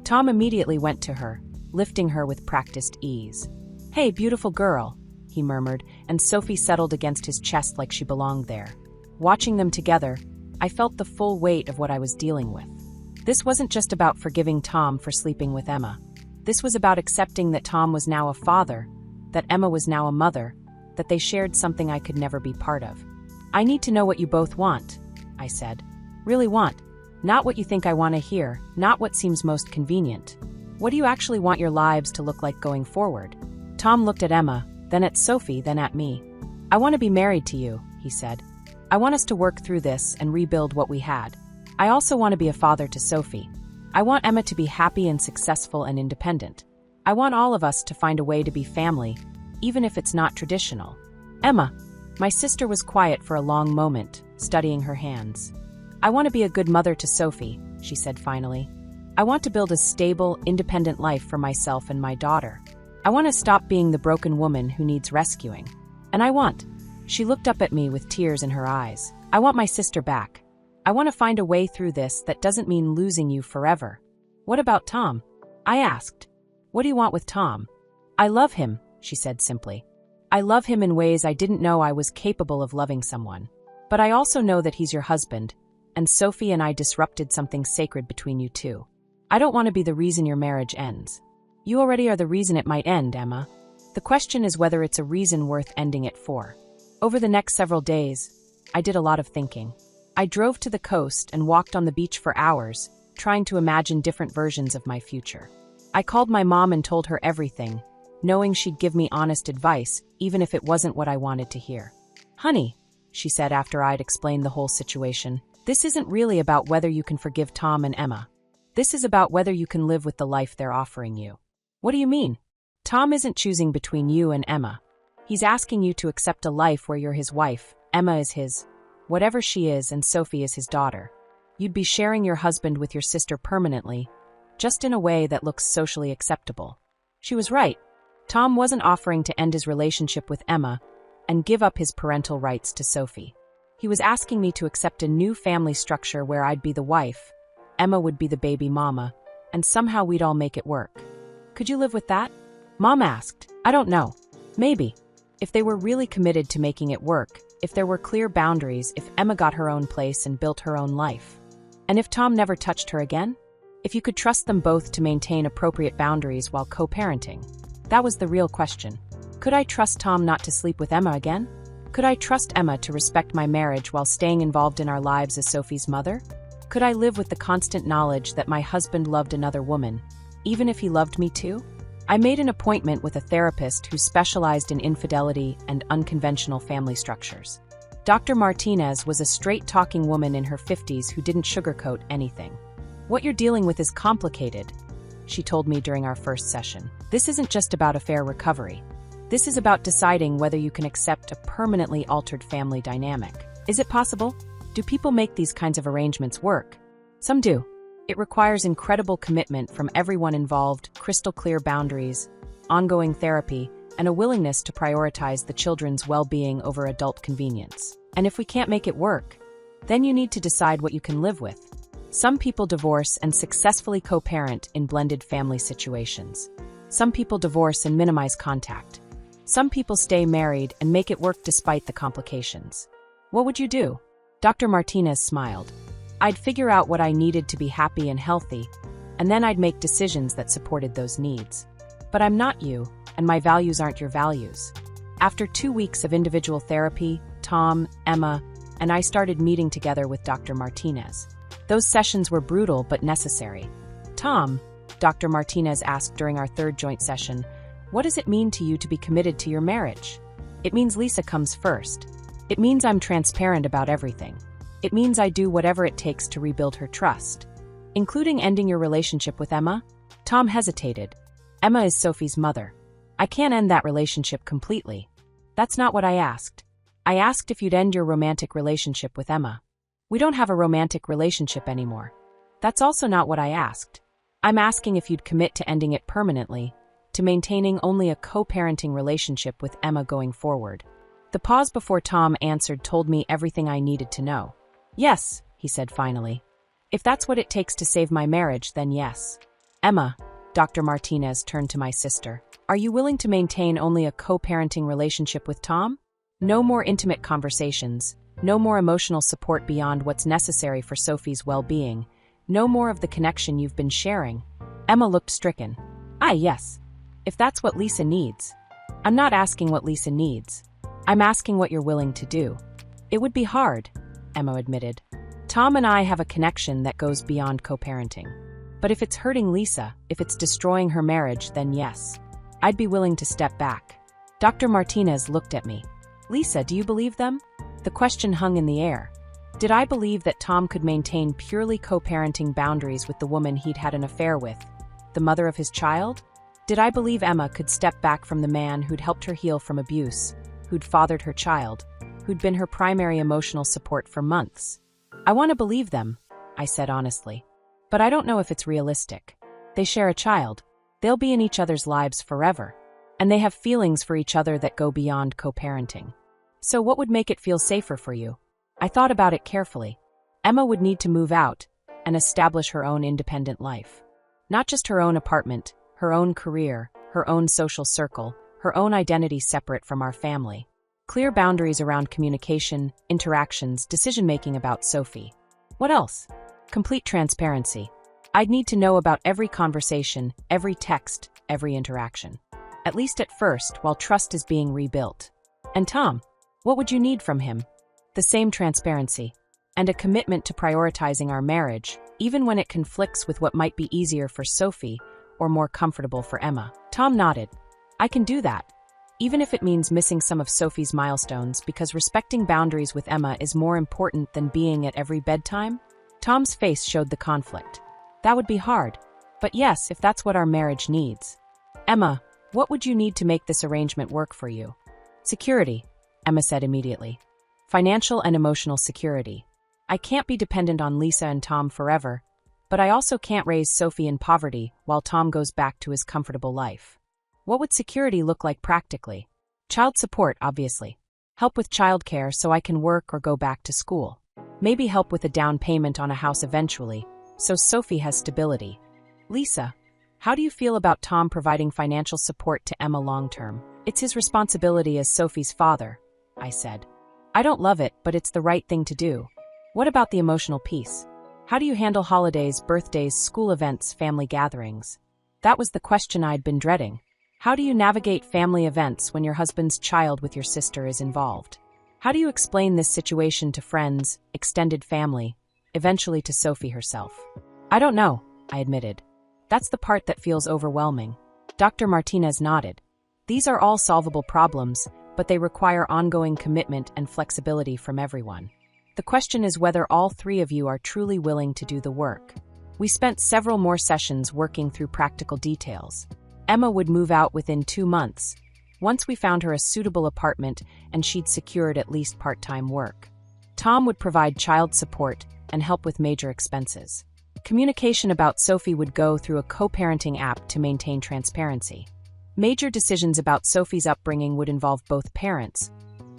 A: Tom immediately went to her, lifting her with practiced ease. "Hey, beautiful girl," he murmured, and Sophie settled against his chest like she belonged there. Watching them together, I felt the full weight of what I was dealing with. This wasn't just about forgiving Tom for sleeping with Emma. This was about accepting that Tom was now a father, that Emma was now a mother, that they shared something I could never be part of. "I need to know what you both want," I said. "Really want. Not what you think I want to hear, not what seems most convenient. What do you actually want your lives to look like going forward?" Tom looked at Emma, then at Sophie, then at me. "I want to be married to you," he said. "I want us to work through this and rebuild what we had. I also want to be a father to Sophie. I want Emma to be happy and successful and independent. I want all of us to find a way to be family, even if it's not traditional." "Emma," my sister was quiet for a long moment, studying her hands. "I want to be a good mother to Sophie," she said finally. "I want to build a stable, independent life for myself and my daughter. I want to stop being the broken woman who needs rescuing. And I want," she looked up at me with tears in her eyes, "I want my sister back. I want to find a way through this that doesn't mean losing you forever." "What about Tom?" I asked. "What do you want with Tom?" "I love him," she said simply. "I love him in ways I didn't know I was capable of loving someone. But I also know that he's your husband, and Sophie and I disrupted something sacred between you two. I don't want to be the reason your marriage ends. You already are the reason it might end, Emma. The question is whether it's a reason worth ending it for." Over the next several days, I did a lot of thinking. I drove to the coast and walked on the beach for hours, trying to imagine different versions of my future. I called my mom and told her everything, knowing she'd give me honest advice, even if it wasn't what I wanted to hear. "Honey," she said after I'd explained the whole situation, "this isn't really about whether you can forgive Tom and Emma. This is about whether you can live with the life they're offering you." "What do you mean?" "Tom isn't choosing between you and Emma. He's asking you to accept a life where you're his wife, Emma is his, whatever she is, and Sophie is his daughter. You'd be sharing your husband with your sister permanently, just in a way that looks socially acceptable." She was right. Tom wasn't offering to end his relationship with Emma and give up his parental rights to Sophie. He was asking me to accept a new family structure where I'd be the wife, Emma would be the baby mama, and somehow we'd all make it work. "Could you live with that?" Mom asked. "I don't know. Maybe. If they were really committed to making it work, if there were clear boundaries, if Emma got her own place and built her own life. And if Tom never touched her again? If you could trust them both to maintain appropriate boundaries while co-parenting? That was the real question. Could I trust Tom not to sleep with Emma again? Could I trust Emma to respect my marriage while staying involved in our lives as Sophie's mother? Could I live with the constant knowledge that my husband loved another woman, even if he loved me too? I made an appointment with a therapist who specialized in infidelity and unconventional family structures. Dr. Martinez was a straight-talking woman in her 50s who didn't sugarcoat anything. "What you're dealing with is complicated," she told me during our first session. "This isn't just about affair recovery. This is about deciding whether you can accept a permanently altered family dynamic. Is it possible? Do people make these kinds of arrangements work? Some do. It requires incredible commitment from everyone involved, crystal clear boundaries, ongoing therapy, and a willingness to prioritize the children's well-being over adult convenience. And if we can't make it work, then you need to decide what you can live with. Some people divorce and successfully co-parent in blended family situations. Some people divorce and minimize contact. Some people stay married and make it work despite the complications. What would you do?" Dr. Martinez smiled. "I'd figure out what I needed to be happy and healthy, and then I'd make decisions that supported those needs. But I'm not you, and my values aren't your values." After 2 weeks of individual therapy, Tom, Emma, and I started meeting together with Dr. Martinez. Those sessions were brutal but necessary. "Tom," Dr. Martinez asked during our third joint session, "what does it mean to you to be committed to your marriage?" "It means Lisa comes first. It means I'm transparent about everything. It means I do whatever it takes to rebuild her trust." "Including ending your relationship with Emma?" Tom hesitated. "Emma is Sophie's mother. I can't end that relationship completely." "That's not what I asked. I asked if you'd end your romantic relationship with Emma." "We don't have a romantic relationship anymore." "That's also not what I asked. I'm asking if you'd commit to ending it permanently, to maintaining only a co-parenting relationship with Emma going forward." The pause before Tom answered told me everything I needed to know. "Yes," he said finally. "If that's what it takes to save my marriage, then yes." "Emma," Dr. Martinez turned to my sister. Are you willing to maintain only a co-parenting relationship with Tom? No more intimate conversations, no more emotional support beyond what's necessary for Sophie's well-being, no more of the connection you've been sharing. Emma looked stricken. Yes. If that's what Lisa needs. I'm not asking what Lisa needs. I'm asking what you're willing to do. It would be hard, Emma admitted. Tom and I have a connection that goes beyond co-parenting. But if it's hurting Lisa, if it's destroying her marriage, then yes. I'd be willing to step back. Dr. Martinez looked at me. Lisa, do you believe them? The question hung in the air. Did I believe that Tom could maintain purely co-parenting boundaries with the woman he'd had an affair with, the mother of his child? Did I believe Emma could step back from the man who'd helped her heal from abuse, who'd fathered her child, who'd been her primary emotional support for months? I want to believe them, I said honestly. But I don't know if it's realistic. They share a child. They'll be in each other's lives forever. And they have feelings for each other that go beyond co-parenting. So what would make it feel safer for you? I thought about it carefully. Emma would need to move out and establish her own independent life. Not just her own apartment, her own career, her own social circle, her own identity separate from our family. Clear boundaries around communication, interactions, decision-making about Sophie. What else? Complete transparency. I'd need to know about every conversation, every text, every interaction. At least at first, while trust is being rebuilt. And Tom, what would you need from him? The same transparency. And a commitment to prioritizing our marriage, even when it conflicts with what might be easier for Sophie or more comfortable for Emma. Tom nodded. I can do that. Even if it means missing some of Sophie's milestones, because respecting boundaries with Emma is more important than being at every bedtime? Tom's face showed the conflict. That would be hard. But yes, if that's what our marriage needs. Emma, what would you need to make this arrangement work for you? Security, Emma said immediately. Financial and emotional security. I can't be dependent on Lisa and Tom forever, but I also can't raise Sophie in poverty while Tom goes back to his comfortable life. What would security look like practically? Child support, obviously. Help with childcare so I can work or go back to school. Maybe help with a down payment on a house eventually, so Sophie has stability. Lisa, how do you feel about Tom providing financial support to Emma long-term? It's his responsibility as Sophie's father, I said. I don't love it, but it's the right thing to do. What about the emotional piece? How do you handle holidays, birthdays, school events, family gatherings? That was the question I'd been dreading. How do you navigate family events when your husband's child with your sister is involved? How do you explain this situation to friends, extended family, eventually to Sophie herself? I don't know, I admitted. That's the part that feels overwhelming. Dr. Martinez nodded. These are all solvable problems, but they require ongoing commitment and flexibility from everyone. The question is whether all three of you are truly willing to do the work. We spent several more sessions working through practical details. Emma would move out within 2 months, once we found her a suitable apartment and she'd secured at least part-time work. Tom would provide child support and help with major expenses. Communication about Sophie would go through a co-parenting app to maintain transparency. Major decisions about Sophie's upbringing would involve both parents,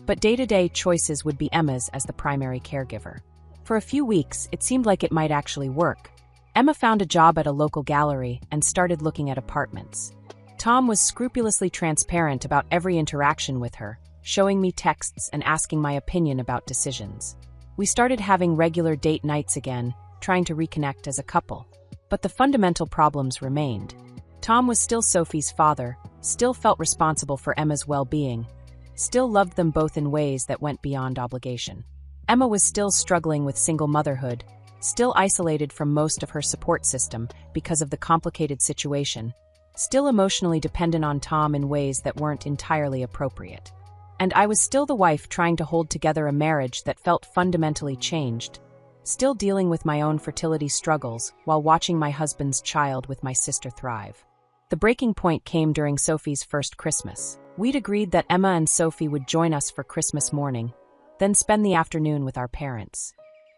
A: but day-to-day choices would be Emma's as the primary caregiver. For a few weeks, it seemed like it might actually work. Emma found a job at a local gallery and started looking at apartments. Tom was scrupulously transparent about every interaction with her, showing me texts and asking my opinion about decisions. We started having regular date nights again, trying to reconnect as a couple. But the fundamental problems remained. Tom was still Sophie's father, still felt responsible for Emma's well-being, still loved them both in ways that went beyond obligation. Emma was still struggling with single motherhood, still isolated from most of her support system because of the complicated situation, still emotionally dependent on Tom in ways that weren't entirely appropriate. And I was still the wife trying to hold together a marriage that felt fundamentally changed, still dealing with my own fertility struggles while watching my husband's child with my sister thrive. The breaking point came during Sophie's first Christmas. We'd agreed that Emma and Sophie would join us for Christmas morning, then spend the afternoon with our parents.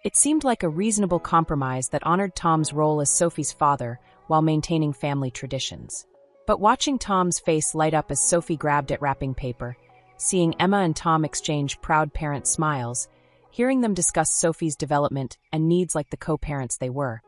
A: It seemed like a reasonable compromise that honored Tom's role as Sophie's father while maintaining family traditions. But watching Tom's face light up as Sophie grabbed at wrapping paper, seeing Emma and Tom exchange proud parent smiles, hearing them discuss Sophie's development and needs like the co-parents they were,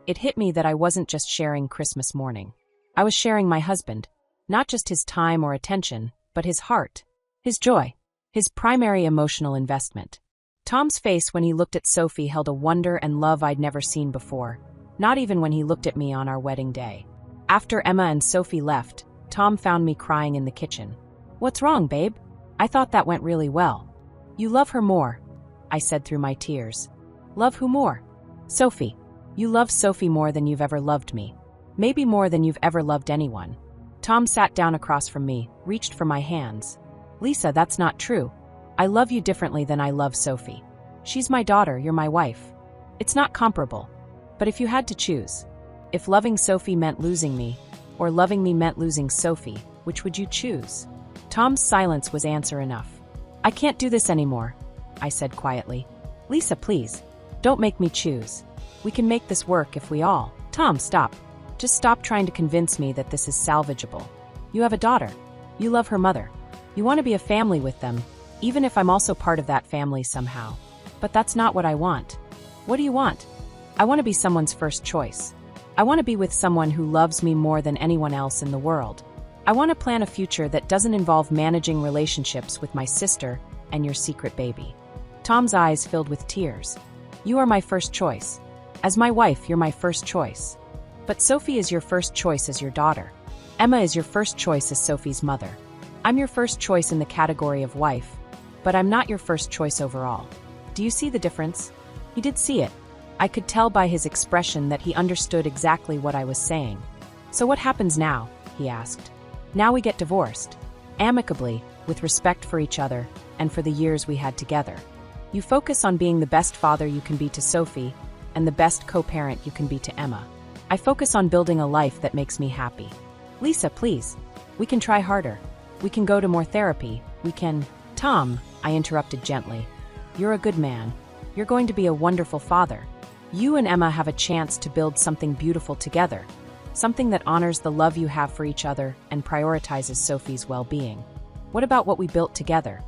A: it hit me that I wasn't just sharing Christmas morning. I was sharing my husband. Not just his time or attention, but his heart. His joy. His primary emotional investment. Tom's face when he looked at Sophie held a wonder and love I'd never seen before. Not even when he looked at me on our wedding day. After Emma and Sophie left, Tom found me crying in the kitchen. "What's wrong, babe? I thought that went really well." "You love her more," I said through my tears. "Love who more?" "Sophie. You love Sophie more than you've ever loved me. Maybe more than you've ever loved anyone." Tom sat down across from me, reached for my hands. "Lisa, that's not true. I love you differently than I love Sophie. She's my daughter, you're my wife. It's not comparable. But if you had to choose, if loving Sophie meant losing me, or loving me meant losing Sophie, which would you choose?" Tom's silence was answer enough. "I can't do this anymore," I said quietly. "Lisa, please. Don't make me choose. We can make this work if we all—" "Tom, stop. Just stop trying to convince me that this is salvageable. You have a daughter. You love her mother. You want to be a family with them, even if I'm also part of that family somehow. But that's not what I want." "What do you want?" "I want to be someone's first choice. I want to be with someone who loves me more than anyone else in the world. I want to plan a future that doesn't involve managing relationships with my sister and your secret baby." Tom's eyes filled with tears. "You are my first choice. As my wife, you're my first choice. But Sophie is your first choice as your daughter. Emma is your first choice as Sophie's mother. I'm your first choice in the category of wife, but I'm not your first choice overall. Do you see the difference?" He did see it. I could tell by his expression that he understood exactly what I was saying. "So what happens now?" he asked. "Now we get divorced. Amicably, with respect for each other, and for the years we had together. You focus on being the best father you can be to Sophie, and the best co-parent you can be to Emma. I focus on building a life that makes me happy. Lisa, please. We can try harder. We can go to more therapy. We can—" "Tom," I interrupted gently. "You're a good man. You're going to be a wonderful father. You and Emma have a chance to build something beautiful together. Something that honors the love you have for each other and prioritizes Sophie's well-being. What about what we built together?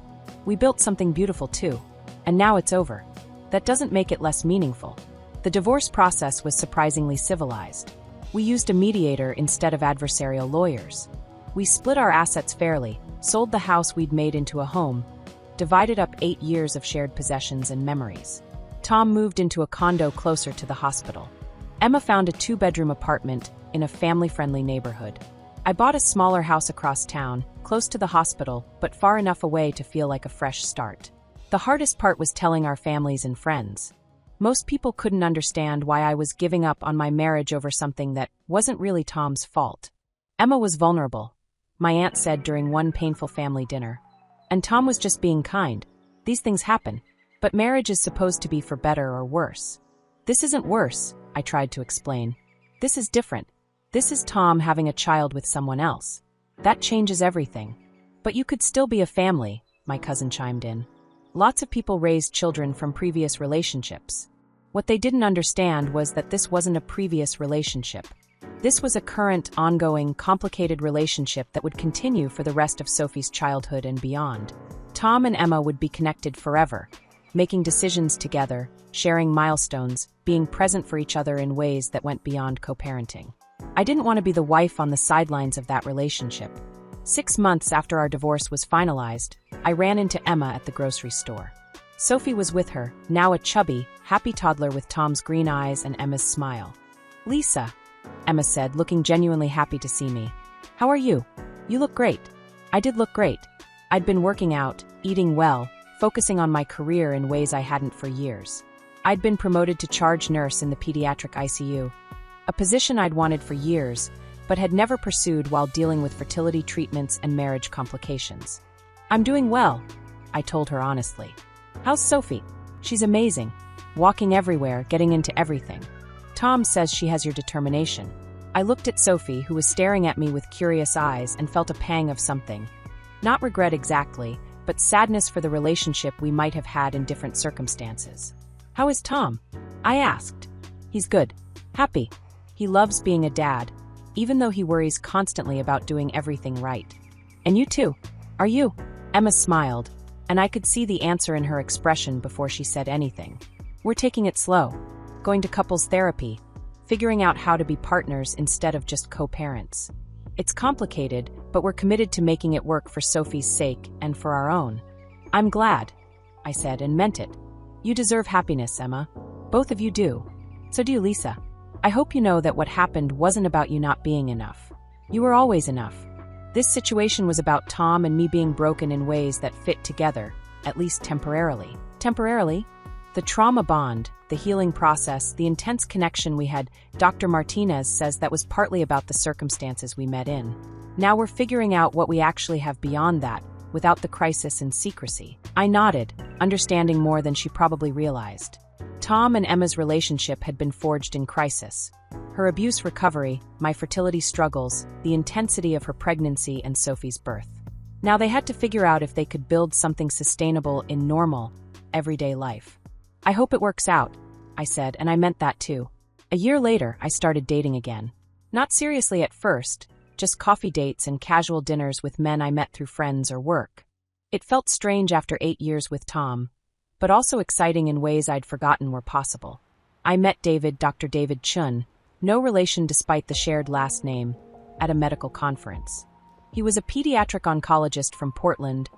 A: We built something beautiful too. And now it's over. That doesn't make it less meaningful." The divorce process was surprisingly civilized. We used a mediator instead of adversarial lawyers. We split our assets fairly, sold the house we'd made into a home, divided up 8 years of shared possessions and memories. Tom moved into a condo closer to the hospital. Emma found a 2-bedroom apartment in a family-friendly neighborhood. I bought a smaller house across town, close to the hospital, but far enough away to feel like a fresh start. The hardest part was telling our families and friends. Most people couldn't understand why I was giving up on my marriage over something that wasn't really Tom's fault. Emma was vulnerable, my aunt said during one painful family dinner. And Tom was just being kind. These things happen. But marriage is supposed to be for better or worse. "This isn't worse," I tried to explain. "This is different. This is Tom having a child with someone else. That changes everything." "But you could still be a family," my cousin chimed in. "Lots of people raised children from previous relationships." What they didn't understand was that this wasn't a previous relationship. This was a current, ongoing, complicated relationship that would continue for the rest of Sophie's childhood and beyond. Tom and Emma would be connected forever, making decisions together, sharing milestones, being present for each other in ways that went beyond co-parenting. I didn't want to be the wife on the sidelines of that relationship. 6 months after our divorce was finalized, I ran into Emma at the grocery store. Sophie was with her, now a chubby, happy toddler with Tom's green eyes and Emma's smile. "Lisa," Emma said, looking genuinely happy to see me. "How are you? You look great." I did look great. I'd been working out, eating well, focusing on my career in ways I hadn't for years. I'd been promoted to charge nurse in the pediatric ICU, a position I'd wanted for years, but had never pursued while dealing with fertility treatments and marriage complications. "I'm doing well," I told her honestly. "How's Sophie?" "She's amazing. Walking everywhere, getting into everything. Tom says she has your determination." I looked at Sophie, who was staring at me with curious eyes, and felt a pang of something. Not regret exactly, but sadness for the relationship we might have had in different circumstances. "How is Tom?" I asked. "He's good. Happy. He loves being a dad, even though he worries constantly about doing everything right." "And you too, are you?" Emma smiled, and I could see the answer in her expression before she said anything. "We're taking it slow. Going to couples therapy. figuring out how to be partners instead of just co-parents. It's complicated, but we're committed to making it work for Sophie's sake and for our own. I'm glad, I said, and meant it. You deserve happiness, Emma. Both of you do. So do you, Lisa. I hope you know that what happened wasn't about you not being enough. You were always enough. This situation was about Tom and me being broken in ways that fit together, at least temporarily. Temporarily? The trauma bond, the healing process, the intense connection we had, Dr. Martinez says that was partly about the circumstances we met in. Now we're figuring out what we actually have beyond that, without the crisis and secrecy. I nodded, understanding more than she probably realized. Tom and Emma's relationship had been forged in crisis. Her abuse recovery, my fertility struggles, the intensity of her pregnancy and Sophie's birth. Now they had to figure out if they could build something sustainable in normal, everyday life. I hope it works out, I said, and I meant that too. A year later, I started dating again. Not seriously at first, just coffee dates and casual dinners with men I met through friends or work. It felt strange after 8 years with Tom, but also exciting in ways I'd forgotten were possible. I met Dr. David Chun, no relation despite the shared last name, at a medical conference. He was a pediatric oncologist from Portland,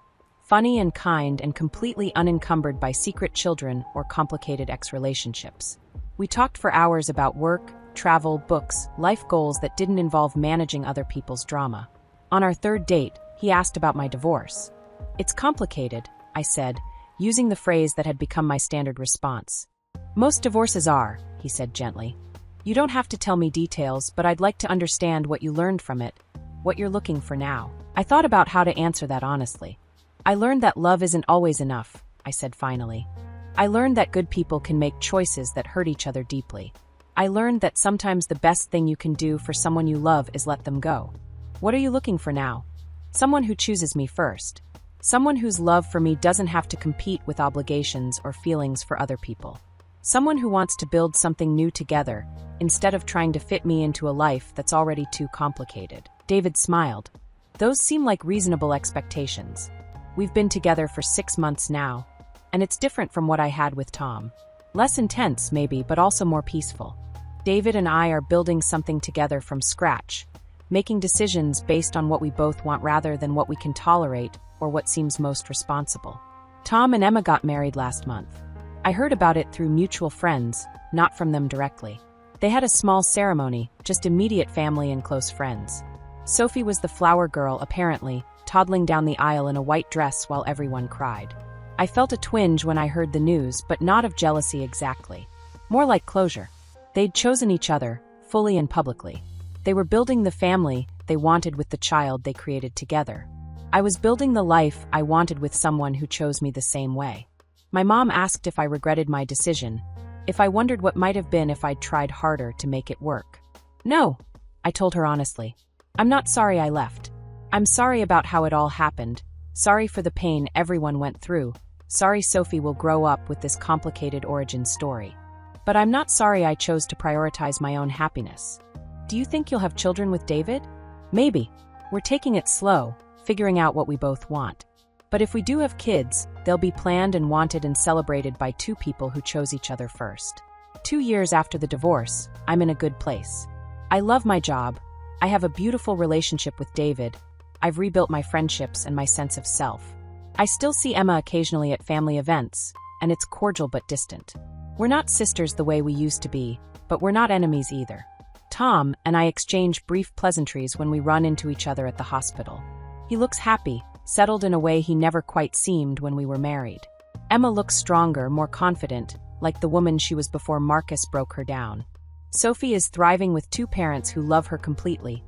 A: funny and kind and completely unencumbered by secret children or complicated ex-relationships. We talked for hours about work, travel, books, life goals that didn't involve managing other people's drama. On our third date, he asked about my divorce. It's complicated, I said, using the phrase that had become my standard response. Most divorces are, he said gently. You don't have to tell me details, but I'd like to understand what you learned from it, what you're looking for now. I thought about how to answer that honestly. I learned that love isn't always enough, I said finally. I learned that good people can make choices that hurt each other deeply. I learned that sometimes the best thing you can do for someone you love is let them go. What are you looking for now? Someone who chooses me first. Someone whose love for me doesn't have to compete with obligations or feelings for other people. Someone who wants to build something new together, instead of trying to fit me into a life that's already too complicated. David smiled. Those seem like reasonable expectations. We've been together for 6 months now, and it's different from what I had with Tom. Less intense, maybe, but also more peaceful. David and I are building something together from scratch, making decisions based on what we both want rather than what we can tolerate or what seems most responsible. Tom and Emma got married last month. I heard about it through mutual friends, not from them directly. They had a small ceremony, just immediate family and close friends. Sophie was the flower girl, apparently, toddling down the aisle in a white dress while everyone cried. I felt a twinge when I heard the news, but not of jealousy exactly. More like closure. They'd chosen each other, fully and publicly. They were building the family they wanted with the child they created together. I was building the life I wanted with someone who chose me the same way. My mom asked if I regretted my decision, if I wondered what might have been if I'd tried harder to make it work. No, I told her honestly. I'm not sorry I left. I'm sorry about how it all happened, sorry for the pain everyone went through, sorry Sophie will grow up with this complicated origin story. But I'm not sorry I chose to prioritize my own happiness. Do you think you'll have children with David? Maybe. We're taking it slow, figuring out what we both want. But if we do have kids, they'll be planned and wanted and celebrated by two people who chose each other first. 2 years after the divorce, I'm in a good place. I love my job. I have a beautiful relationship with David. I've rebuilt my friendships and my sense of self. I still see Emma occasionally at family events, and it's cordial but distant. We're not sisters the way we used to be, but we're not enemies either. Tom and I exchange brief pleasantries when we run into each other at the hospital. He looks happy, settled in a way he never quite seemed when we were married. Emma looks stronger, more confident, like the woman she was before Marcus broke her down. Sophie is thriving with 2 parents who love her completely,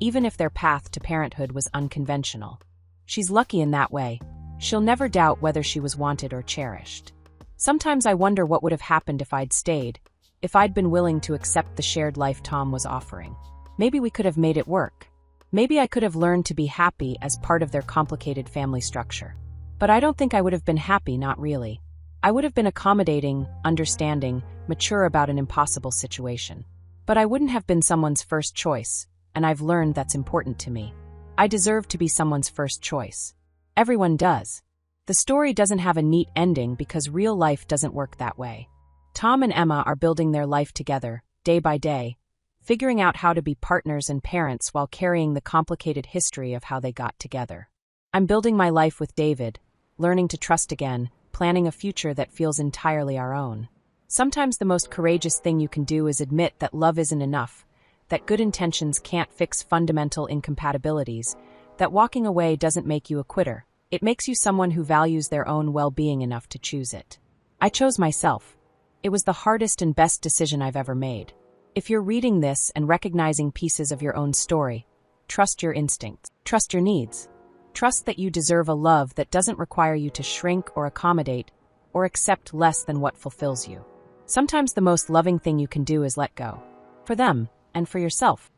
A: even if their path to parenthood was unconventional. She's lucky in that way. She'll never doubt whether she was wanted or cherished. Sometimes I wonder what would have happened if I'd stayed, if I'd been willing to accept the shared life Tom was offering. Maybe we could have made it work. Maybe I could have learned to be happy as part of their complicated family structure. But I don't think I would have been happy, not really. I would have been accommodating, understanding, mature about an impossible situation. But I wouldn't have been someone's first choice, and I've learned that's important to me. I deserve to be someone's first choice. Everyone does. The story doesn't have a neat ending because real life doesn't work that way. Tom and Emma are building their life together, day by day, figuring out how to be partners and parents while carrying the complicated history of how they got together. I'm building my life with David, learning to trust again, planning a future that feels entirely our own. Sometimes the most courageous thing you can do is admit that love isn't enough, that good intentions can't fix fundamental incompatibilities, that walking away doesn't make you a quitter. It makes you someone who values their own well-being enough to choose it. I chose myself. It was the hardest and best decision I've ever made. If you're reading this and recognizing pieces of your own story, trust your instincts, trust your needs. Trust that you deserve a love that doesn't require you to shrink or accommodate or accept less than what fulfills you. Sometimes the most loving thing you can do is let go. For them, and for yourself.